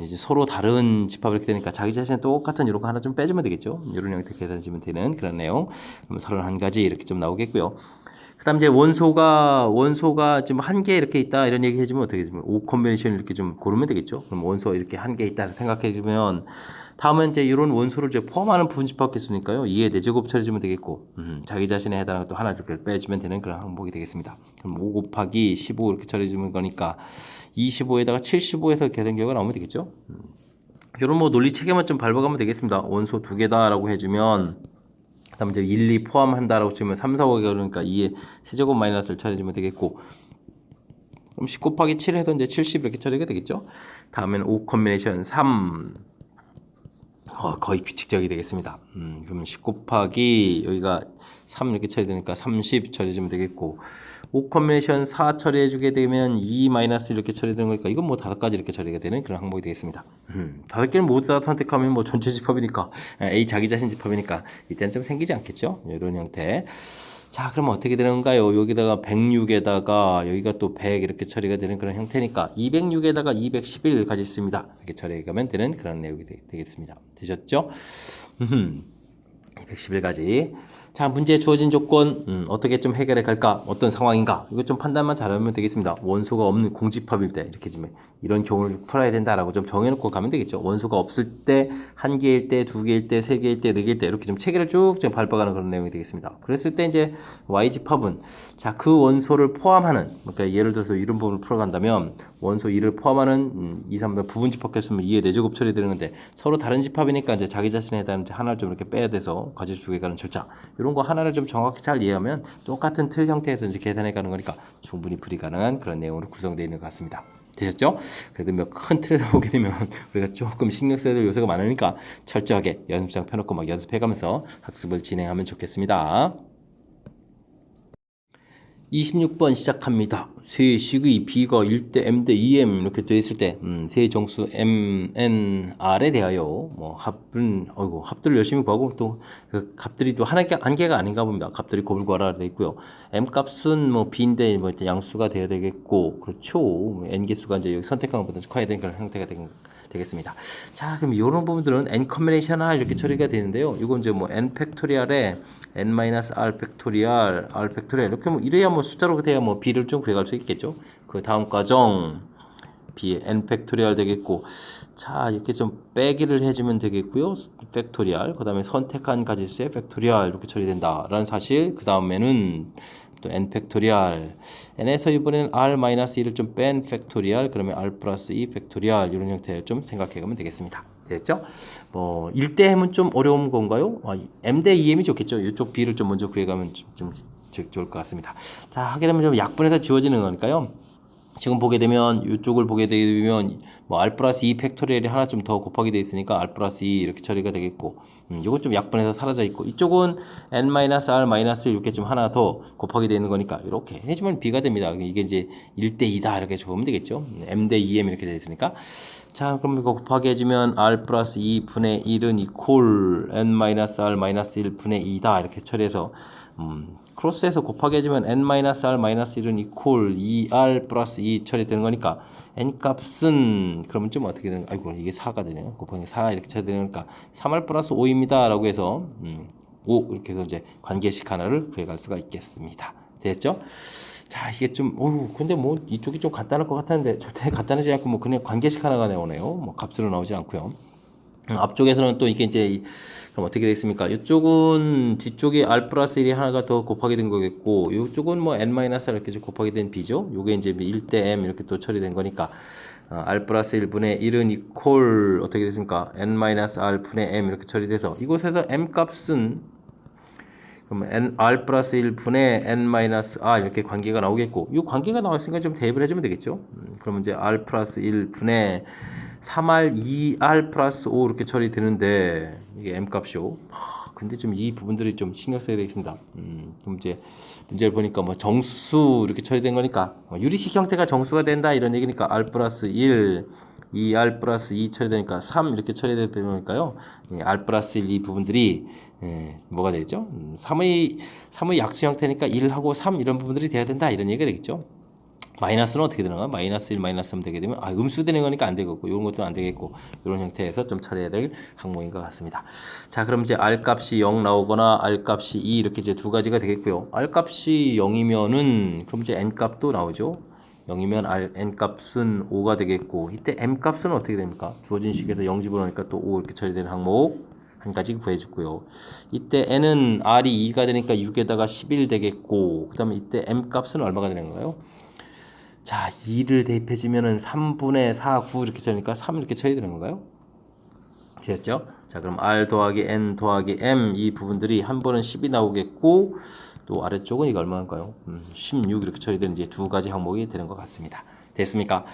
이제 서로 다른 집합을 이렇게 되니까 자기 자신의 똑같은 이런 거 하나 좀 빼주면 되겠죠. 이런 형태 계산해주면 되는 그런 내용. 그럼 31가지 이렇게 좀 나오겠고요. 그 다음 이제 원소가 지금 한 개 이렇게 있다 이런 얘기 해주면 어떻게 해주면 5 컨비네이션 이렇게 좀 고르면 되겠죠. 그럼 원소 이렇게 한 개 있다 생각해주면 다음은 이제 이런 원소를 이제 포함하는 부분집합 개수니까요. 2의 4제곱 처리해주면 되겠고 자기 자신에 해당하는 또 하나 이렇게 빼주면 되는 그런 항목이 되겠습니다. 그럼 5 곱하기 15 이렇게 처리해주면 거니까 25에다가 75에서 계산 결과가 나오면 되겠죠. 이런 뭐 논리 체계만 좀 밟아가면 되겠습니다. 원소 2개다라고 해주면 그다음 이제 1, 2 포함한다라고 치면 3, 4, 5가 그러니까 2의 세제곱 마이너스를 처리해주면 되겠고 그럼 10 곱하기 7 해서 이제 70 이렇게 처리가 되겠죠. 다음에는 5 컨비네이션 3 거의 규칙적이 되겠습니다. 그러면 10 곱하기 여기가 3 이렇게 처리되니까 30 처리해주면 되겠고 5 컨비네이션 4 처리해주게 되면 2 마이너스 이렇게 처리되는 거니까 이건 뭐 5가지 이렇게 처리가 되는 그런 항목이 되겠습니다. 5개를 모두 다 선택하면 뭐 전체 집합이니까 A 자기 자신 집합이니까 이때는 좀 생기지 않겠죠. 이런 형태. 자, 그러면 어떻게 되는가요? 여기다가 106에다가 여기가 또 100 이렇게 처리가 되는 그런 형태니까 206에다가 211 가졌습니다. 이렇게 처리가면 되는 그런 내용이 되겠습니다. 되셨죠? 211가지. 자, 문제에 주어진 조건 어떻게 좀 해결해 갈까? 어떤 상황인가? 이거 좀 판단만 잘하면 되겠습니다. 원소가 없는 공집합일 때 이렇게 좀 이런 경우를 풀어야 된다라고 좀 정해놓고 가면 되겠죠. 원소가 없을 때 1개일 때, 2개일 때, 3개일 때, 4개일 때 이렇게 좀 체계를 쭉 좀 밟아가는 그런 내용이 되겠습니다. 그랬을 때 이제 Y집합은 자, 그 원소를 포함하는 그러니까 예를 들어서 이런 부분을 풀어간다면 원소 2를 포함하는 2, 3번 부분집합 개수면 2의 4제곱 처리되는 건데 서로 다른 집합이니까 이제 자기 자신에 대한 하나를 좀 이렇게 빼야 돼서 가질 수 있게 가는 절차 이런 거 하나를 좀 정확히 잘 이해하면 똑같은 틀 형태에서 이제 계산해 가는 거니까 충분히 풀이 가능한 그런 내용으로 구성되어 있는 것 같습니다. 되셨죠? 그래도 몇 큰 틀에서 보게 되면 우리가 조금 신경 써야 될 요소가 많으니까 철저하게 연습장 펴놓고 막 연습해가면서 학습을 진행하면 좋겠습니다. 26번 시작합니다. 세 식의 B가 1대 M대 2M 이렇게 되어 있을 때 세 정수 M, N, R에 대하여 뭐 합들을 열심히 구하고 또 그 값들이 또 한 개가 아닌가 봅니다. 값들이 곱을 구하라 되어 있고요. M 값은 뭐 B인데 뭐 양수가 되어야 되겠고 그렇죠. N 개수가 이제 여기 선택한 것보다 커야 되는 그런 형태가 되겠습니다. 자, 그럼 이런 부분들은 n 컨비네이션 R 이렇게 처리가 되는데요. 이건 이제 뭐 n 팩토리얼에 n-r 팩토리얼, r 팩토리얼 이렇게 뭐 이래야 뭐 숫자로 돼야 뭐 b를 좀 구해갈 수 있겠죠. 그 다음 과정 b의 n 팩토리얼 되겠고, 자 이렇게 좀 빼기를 해주면 되겠고요. 팩토리얼, 그 다음에 선택한 가지수의 팩토리얼 이렇게 처리된다라는 사실. 그 다음에는 또 n 팩토리얼, n에서 이번에는 r-1을 좀 뺀 팩토리얼, 그러면 r 플러스 2 팩토리얼 이런 형태를 좀 생각해가면 되겠습니다. 됐죠? 뭐 1대 m은 좀 어려운 건가요? m 대 2m이 좋겠죠. 이쪽 b를 좀 먼저 구해가면 좀 좋을 것 같습니다. 자, 하게 되면 좀 약분해서 지워지는 거니까요. 지금 보게 되면 이쪽을 보게 되면 뭐 r 플러스 2 팩토리얼이 하나 좀 더 곱하게 되어 있으니까 r 플러스 2 이렇게 처리가 되겠고, 이건 좀 약분해서 사라져 있고, 이쪽은 n-r- 이렇게 좀 하나 더 곱하게 되어 있는 거니까 이렇게 해주면 b가 됩니다. 이게 이제 1대 2다 이렇게 보면 되겠죠. m 대 2m 이렇게 되어 있으니까. 자, 그럼 이거 곱하기 해주면 r 플러스 2분의 1은 이퀄 n-r-1 분의 2다 이렇게 처리해서 크로스해서 곱하기 해주면 n-r-1은 이퀄 2r 플러스 2 처리되는 거니까 n 값은 그러면 좀 어떻게 되는, 아이고 이게 4가 되네요. 곱하기 4 이렇게 처리되니까 3r 플러스 5입니다 라고 해서 5 이렇게 해서 이제 관계식 하나를 구해갈 수가 있겠습니다. 됐죠? 자, 이게 좀 근데 뭐 이쪽이 좀 간단할 것 같았는데 절대 간단하지 않고 뭐 그냥 관계식 하나가 나오네요. 뭐 값으로 나오지 않고요. 앞쪽에서는 또 이게 이제 그럼 어떻게 되겠습니까? 이쪽은 뒤쪽에 r 플러스 1이 하나가 더 곱하게 된 거겠고, 이쪽은 뭐 n-r 이렇게 곱하게 된 b죠. 요게 이제 1대 m 이렇게 또 처리된 거니까 r 플러스 1분의 1은 이퀄 어떻게 됐습니까? n-r 분의 m 이렇게 처리돼서 이곳에서 m 값은 그러면 r 플러스 1분의 n-r 이렇게 관계가 나오겠고, 이 관계가 나왔으니까 좀 대입을 해주면 되겠죠. 그러면 이제 r 플러스 1분의 3r 2r 플러스 5 이렇게 처리되는데 이게 m 값이요. 근데 좀 이 부분들이 좀 신경 써야 되겠습니다. 그럼 이제 문제를 보니까 뭐 정수 이렇게 처리된 거니까 유리식 형태가 정수가 된다 이런 얘기니까 r 플러스 1 2r 플러스 2 처리되니까 3 이렇게 처리되는 거니까요. r 플러스 1 이 부분들이 뭐가 되겠죠? 3의 약수 형태니까 1하고 3 이런 부분들이 돼야 된다 이런 얘기가 되겠죠. 마이너스는 어떻게 되는가? 마이너스 1, 마이너스 3 되게 되면 음수 되는 거니까 안 되겠고 이런 것도 안 되겠고 이런 형태에서 좀 처리해야 될 항목인 것 같습니다. 자, 그럼 이제 r 값이 0 나오거나 r 값이 2 이렇게 이제 두 가지가 되겠고요. r 값이 0이면은 그럼 이제 n 값도 나오죠. 0이면 n 값은 5가 되겠고 이때 m 값은 어떻게 됩니까? 주어진 식에서 0 집어넣으니까 또 5 이렇게 처리되는 항목 한 가지 구해줬고요. 이때 n은 r이 2가 되니까 6에다가 11 되겠고 그 다음에 이때 m 값은 얼마가 되는 건가요? 자, 2를 대입해주면은 3분의 4, 9 이렇게 되니까 3 이렇게 쳐야 되는 건가요? 되셨죠? 자, 그럼 r 더하기 n 더하기 m 이 부분들이 한 번은 10이 나오겠고 또 아래쪽은 이거 얼마인가요? 16 이렇게 처리되는 이제 두 가지 항목이 되는 것 같습니다. 됐습니까?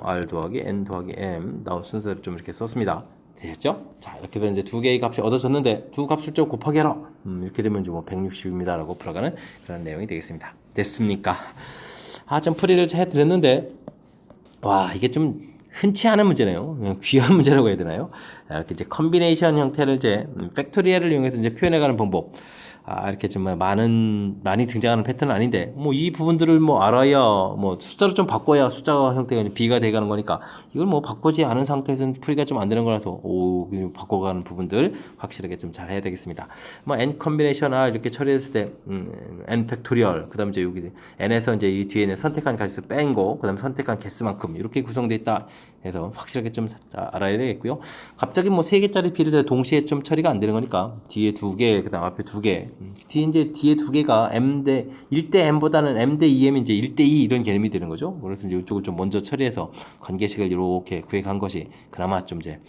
r 더하기 n 더하기 m 나온 순서를 좀 이렇게 썼습니다. 되셨죠? 자, 이렇게 해서 이제 두 개의 값이 얻어졌는데 두 값을 좀 곱하기 하라. 이렇게 되면 이제 뭐 160입니다. 라고 풀어가는 그런 내용이 되겠습니다. 됐습니까? 좀 풀이를 해드렸는데 와 이게 좀 흔치 않은 문제네요. 귀한 문제라고 해야 되나요? 이렇게 이제 컨비네이션 형태를 이제 팩토리얼을 이용해서 이제 표현해가는 방법. 이렇게 정말 많이 등장하는 패턴은 아닌데 뭐 이 부분들을 뭐 알아야 뭐 숫자로 좀 바꿔야 숫자 형태가 이제 B가 돼가는 거니까 이걸 뭐 바꾸지 않은 상태에서는 풀이가 좀 안 되는 거라서 바꿔가는 부분들 확실하게 좀 잘 해야 되겠습니다. 뭐 n 컨비네이션 R 이렇게 처리했을 때 n 팩토리얼 그다음 이제 여기 n에서 이제 이 뒤에는 선택한 가지수 뺀 거 그다음 선택한 개수만큼 이렇게 구성되어 있다 해서 확실하게 좀 알아야 되겠고요. 갑자기 뭐 3개짜리 B를 동시에 좀 처리가 안 되는 거니까 뒤에 2개 그다음 앞에 2개 뒤에 두 개가 m 대 1대 m보다는 m 대 2m이 이제 1대 2 이런 개념이 되는 거죠. 그래서 이제 이쪽을 좀 먼저 처리해서 관계식을 이렇게 구해간 것이 그나마 좀 이제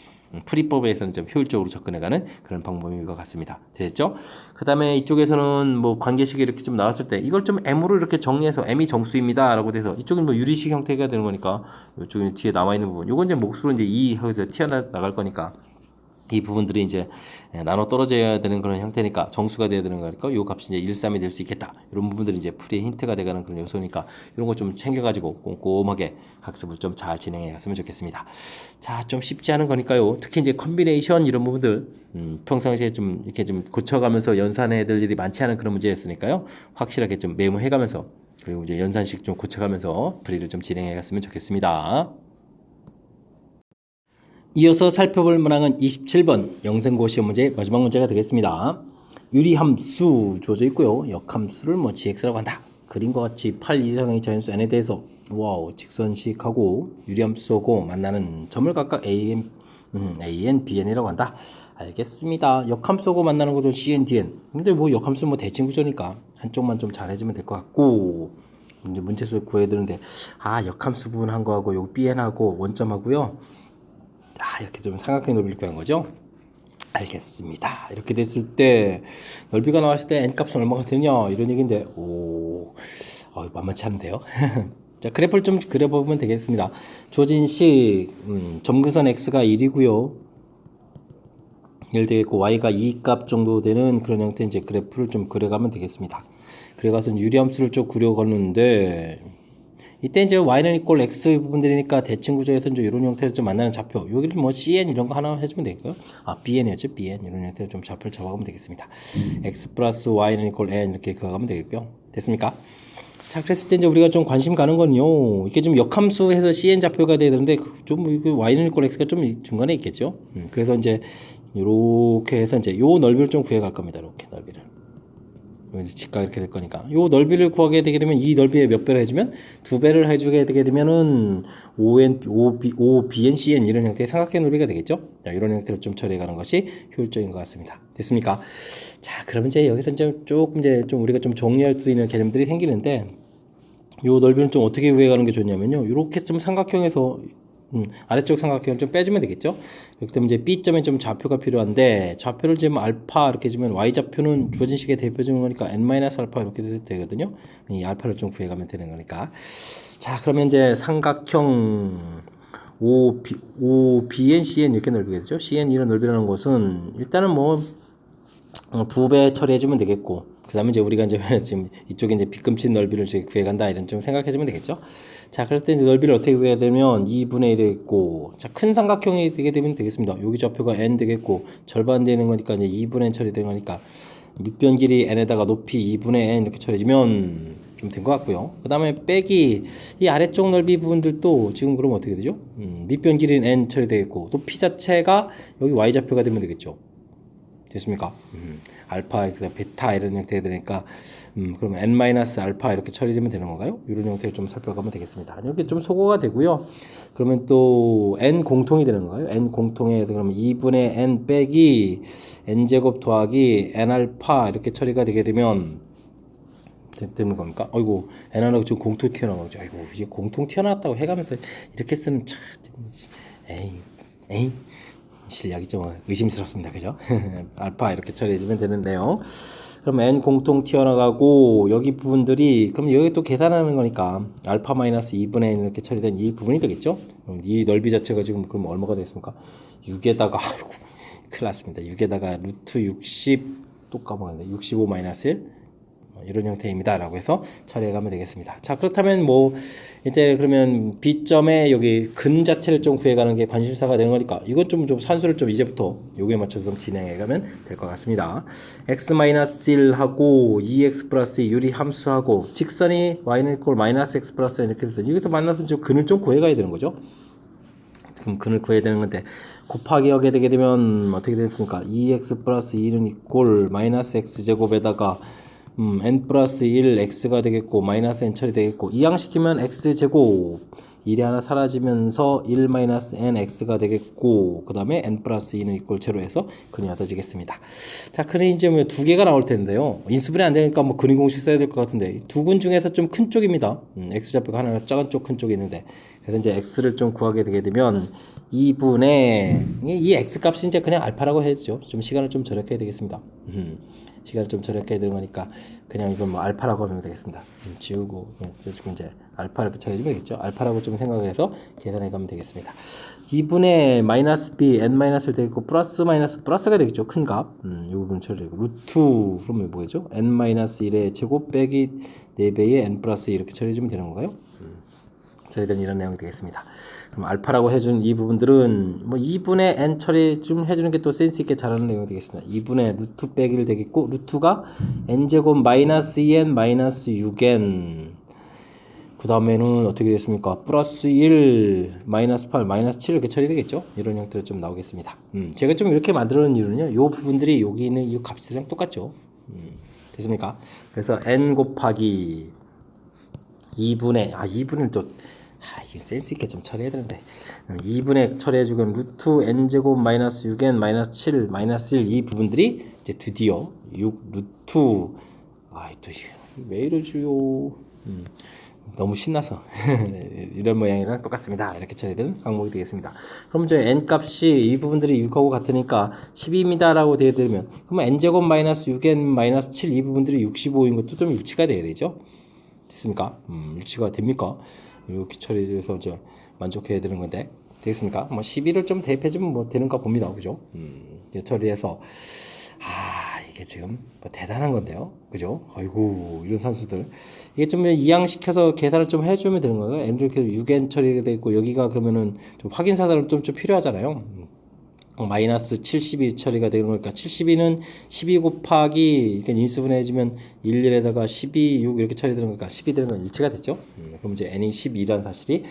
풀이법에서는 좀 효율적으로 접근해가는 그런 방법인 것 같습니다. 됐죠? 그 다음에 이쪽에서는 뭐 관계식이 이렇게 좀 나왔을 때 이걸 좀 m으로 이렇게 정리해서 m이 정수입니다 라고 돼서 이쪽은 뭐 유리식 형태가 되는 거니까 이쪽에 뒤에 나와 있는 부분 이건 이제 몫으로 이제 2 하고서 튀어나갈 거니까 이 부분들이 이제 나눠 떨어져야 되는 그런 형태니까 정수가 돼야 되는 거니까 요 값이 이제 1, 3이 될 수 있겠다. 이런 부분들이 이제 풀이의 힌트가 되가는 그런 요소니까 이런 거 좀 챙겨가지고 꼼꼼하게 학습을 좀 잘 진행해 갔으면 좋겠습니다. 자, 좀 쉽지 않은 거니까요. 특히 이제 컨비네이션 이런 부분들 평상시에 좀 이렇게 좀 고쳐가면서 연산해야 될 일이 많지 않은 그런 문제였으니까요. 확실하게 좀 메모해가면서 그리고 이제 연산식 좀 고쳐가면서 풀이를 좀 진행해 갔으면 좋겠습니다. 이어서 살펴볼 문항은 27번 영생고 시험 문제 마지막 문제가 되겠습니다. 유리함수 주어져 있고요. 역함수를 뭐 gx라고 한다. 그림과 같이 8 이상의 자연수 n에 대해서 직선식하고 유리함수하고 만나는 점을 각각 a, n, bn이라고 한다. 알겠습니다. 역함수하고 만나는 것도 cn, dn. 근데 뭐 역함수 뭐 대칭 구조니까 한쪽만 좀 잘해주면 될 것 같고 이제 문제수 구해야 되는데 역함수 부분 한 거하고 요 bn하고 원점하고요. 이렇게 좀 삼각형 넓이를 구한 거죠. 알겠습니다. 이렇게 됐을 때 넓이가 나왔을 때 n 값은 얼마가 되냐 이런 얘기인데 만만치 않은데요. 자, 그래프를 좀 그려보면 되겠습니다. 주어진 식 점근선 x가 1이고요. 1 되겠고 y가 2값 정도 되는 그런 형태 이제 그래프를 좀 그려가면 되겠습니다. 그래가서 유리함수를 좀 그려가는데 이때 이제 y는 이꼴 x 부분들이니까 대칭 구조에서 이제 이런 형태로 좀 만나는 좌표 여기를 뭐 cn 이런 거 하나 해주면 되겠고요. bn이었죠. bn 이런 형태로 좀 좌표를 잡아가면 되겠습니다. x 플러스 y는 이꼴 n 이렇게 그어가면 되겠고요. 됐습니까? 자, 그랬을 때 이제 우리가 좀 관심 가는 건요. 이게 좀 역함수해서 cn 좌표가 돼야 되는데 좀 y는 이꼴 x가 좀 중간에 있겠죠. 그래서 이제 이렇게 해서 이제 요 넓이를 좀 구해갈 겁니다. 이렇게 넓이를. 직각 이렇게 될 거니까 요 넓이를 구하게 되게 되면 이 넓이에 몇 배를 해주면 2배를 해주게 되게 되면은 OBN, 이런 형태의 삼각형 넓이가 되겠죠. 자, 이런 형태로 좀 처리해가는 것이 효율적인 것 같습니다. 됐습니까? 자, 그러면 이제 여기서 이제 조금 이제 좀 우리가 좀 정리할 수 있는 개념들이 생기는데 요 넓이는 좀 어떻게 구해가는 게 좋냐면요. 이렇게 좀 삼각형에서 아래쪽 삼각형을 좀 빼주면 되겠죠. 그렇기 때문에 이제 B점에 좀 좌표가 필요한데 좌표를 지금 알파 이렇게 주면 Y 좌표는 주어진 식에 대표주는 거니까 n-알파 이렇게 되거든요. 이 알파를 좀 구해가면 되는 거니까. 자, 그러면 이제 삼각형 OBN, CN 이렇게 넓이가 되죠. CN 이런 넓이라는 것은 일단은 뭐 두 배 처리해주면 되겠고, 그 다음에 이제 우리가 이제 지금 이쪽에 이제 빗금친 넓이를 구해간다 이런 좀 생각해주면 되겠죠. 자, 그럴 때 이제 넓이를 어떻게 구해야 되면 2분의 1이 있고, 자, 큰 삼각형이 되게 되면 되겠습니다. 여기 좌표가 n 되겠고, 절반 되는 거니까 이제 2분의 n 처리되는 거니까, 밑변 길이 n에다가 높이 2분의 n 이렇게 처리해주면 좀 된 것 같고요. 그 다음에 빼기 이 아래쪽 넓이 부분들도 지금 그러면 어떻게 되죠? 밑변 길이는 n 처리되겠고, 높이 자체가 여기 y좌표가 되면 되겠죠. 됐습니까? 알파, 베타 이런 형태가 되니까 그러면 n-알파 이렇게 처리되면 되는 건가요? 이런 형태를 좀 살펴가면 되겠습니다. 이렇게 좀 소거가 되고요. 그러면 또 n 공통이 되는 건가요? n 공통에 그러면 2분의 n 빼기 n제곱 더하기 n알파 이렇게 처리가 되게 되면 되는 겁니까? 아이고 n 하나가 지금 공통 튀어나온 거죠. 아이고 이제 공통 튀어나왔다고 해가면서 이렇게 쓰는 참 에이 실력이 좀 의심스럽습니다. 그죠? 알파 이렇게 처리해주면 되는데요. 그럼 n 공통 튀어나가고 여기 부분들이 그럼 여기 또 계산하는 거니까 알파 마이너스 2분의 n 이렇게 처리된 이 부분이 되겠죠? 이 넓이 자체가 지금 그럼 얼마가 되겠습니까? 6에다가 아이고 큰일 났습니다. 6에다가 루트 60 또 까먹었네. 65 마이너스 1 이런 형태입니다. 라고 해서 처리해 가면 되겠습니다. 자, 그렇다면 뭐 이제 그러면 B점에 여기 근 자체를 좀 구해가는 게 관심사가 되는 거니까 이건 좀 산수를 좀 이제부터 요거에 맞춰서 좀 진행해 가면 될 것 같습니다. x-1하고 2x 플러스 유리 함수하고 직선이 y는 이꼴 마이너스 x 플러스 n 이렇게 돼서 여기서 만나서 좀 근을 좀 구해가야 되는 거죠. 그럼 근을 구해야 되는 건데 곱하기 하게 되게 되면 어떻게 되겠습니까? 2x 플러스 2는 이꼴 마이너스 x제곱에다가 n 플러스 1 x가 되겠고 마이너스 n 처리되겠고 이항시키면 x제곱 1이 하나 사라지면서 1 마이너스 n x가 되겠고 그 다음에 n 플러스 2는 이꼴 제로에서 근이 얻어지겠습니다. 자, 근이 이제 뭐 두 개가 나올 텐데요. 인수분해 안 되니까 뭐 근위 공식 써야 될 것 같은데 두 근 중에서 좀 큰 쪽입니다. x좌표가 하나가 작은 쪽 큰 쪽이 있는데 그래서 이제 x를 좀 구하게 되게 되면 2분의 이 x 값이 이제 그냥 알파라고 해야죠. 좀 시간을 좀 절약해야 되겠습니다. 시간을 좀 절약해야 되는 거니까 그냥 이건 뭐 알파라고 하면 되겠습니다. 지우고 지금 이제 알파 이렇게 처리해주면 되겠죠. 알파라고 좀 생각을 해서 계산해 가면 되겠습니다. 2분의 마이너스 b n 마이너스를 되겠고 플러스 마이너스 플러스가 되겠죠. 큰 값. 이 부분 처리되고 루트 그러면 뭐겠죠? n 마이너스 1의 제곱 빼기 4배의 n 플러스 2 이렇게 처리해주면 되는 건가요? 저희들은 이런 내용이 되겠습니다. 그럼 알파라고 해준 이 부분들은 뭐 2분의 n 처리 좀 해주는 게 또 센스 있게 잘하는 내용이 되겠습니다. 2분의 루트 빼기를 되겠고 루트가 n제곱 마이너스 2n 마이너스 6n 그 다음에는 어떻게 됐습니까? 플러스 1 마이너스 8 마이너스 7 이렇게 처리되겠죠? 이런 형태로 좀 나오겠습니다. 제가 좀 이렇게 만들어 놓은 이유는요. 이 부분들이 여기 있는 이 값이랑 똑같죠? 됐습니까? 그래서 n 곱하기 2분의 또 이게 센스 있게 좀 처리해야 되는데 2분의 처리해주면 루트 n제곱 마이너스 6n 마이너스 7 마이너스 1 이 부분들이 이제 드디어 6 루트 또 왜 이러지요? 너무 신나서 이런 모양이랑 똑같습니다. 이렇게 처리되는 항목이 되겠습니다. 그럼 이제 n 값이 이 부분들이 6하고 같으니까 12입니다 라고 되어 되면 그러면 n제곱 마이너스 6n 마이너스 7 이 부분들이 65인 것도 좀 일치가 돼야 되죠. 됐습니까? 일치가 됩니까? 이렇게 처리해서 이제 만족해야 되는 건데 되겠습니까? 뭐 12를 좀 대입해주면 뭐 되는가 봅니다. 그죠? 처리해서 이게 지금 뭐 대단한 건데요. 그죠? 아이고 이런 산수들 이게 좀 이항시켜서 계산을 좀 해주면 되는 거예요. n 이렇게 6n 처리가 되어 있고 여기가 그러면은 좀 확인 사단은 좀 필요하잖아요. 마이너스 72 처리가 되는 거니까 72는 12 곱하기 이렇게 인수분해 해주면 11에다가 12, 6 이렇게 처리되는 거니까 12 되는 건 일치가 됐죠. 그럼 이제 n이 12라는 사실이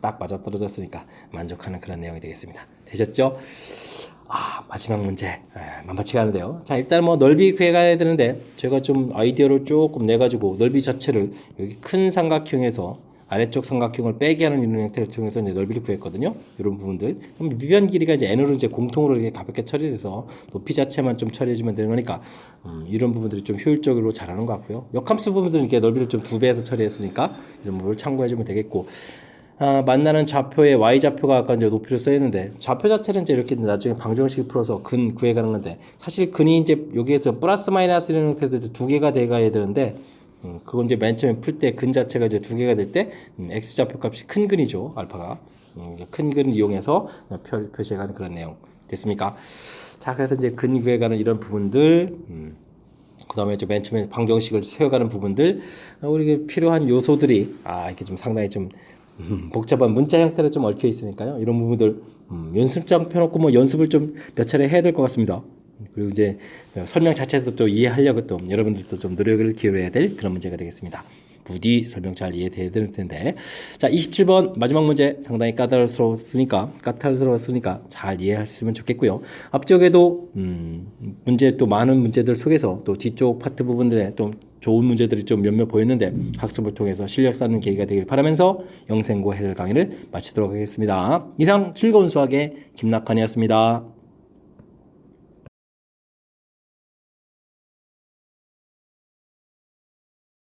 딱 맞아떨어졌으니까 만족하는 그런 내용이 되겠습니다. 되셨죠? 마지막 문제 만만치가 않은데요. 자, 일단 뭐 넓이 구해가야 되는데 제가 좀 아이디어를 조금 내가지고 넓이 자체를 여기 큰 삼각형에서 아래쪽 삼각형을 빼게 하는 이런 형태를 통해서 이제 넓이를 구했거든요. 이런 부분들. 그럼 미변 길이가 이제 n으로 이제 공통으로 이렇게 가볍게 처리돼서 높이 자체만 좀 처리해주면 되는 거니까 이런 부분들이 좀 효율적으로 잘하는 것 같고요. 역함수 부분들은 이렇게 넓이를 좀 2배에서 처리했으니까 이런 부분을 참고해주면 되겠고. 만나는 좌표의 y좌표가 아까 이제 높이로 써있는데 좌표 자체는 이제 이렇게 나중에 방정식 풀어서 근 구해가는 건데 사실 근이 이제 여기에서 플러스 마이너스 이런 형태도 2개가 돼가야 되는데 그건 이제 맨 처음에 풀 때 근 자체가 이제 2개가 될 때 x좌표 값이 큰 근이죠 알파가 큰 근을 이용해서 표시해가는 그런 내용 됐습니까? 자, 그래서 이제 근구에 가는 이런 부분들, 그다음에 이제 맨 처음에 방정식을 세워가는 부분들, 우리에게 필요한 요소들이 이렇게 좀 상당히 좀 복잡한 문자 형태로 좀 얽혀 있으니까요. 이런 부분들 연습장 펴놓고 뭐 연습을 좀 몇 차례 해야 될 것 같습니다. 그리고 이제 설명 자체에서 또 이해하려고 또 여러분들도 좀 노력을 기울여야 될 그런 문제가 되겠습니다. 부디 설명 잘 이해돼야 될 텐데. 자, 27번 마지막 문제 상당히 까다로웠으니까 잘 이해하셨으면 좋겠고요. 앞쪽에도 문제 또 많은 문제들 속에서 또 뒤쪽 파트 부분들에 좀 좋은 문제들이 좀 몇몇 보였는데 학습을 통해서 실력 쌓는 계기가 되길 바라면서 영생고 해설 강의를 마치도록 하겠습니다. 이상 즐거운 수학의 김낙환이었습니다.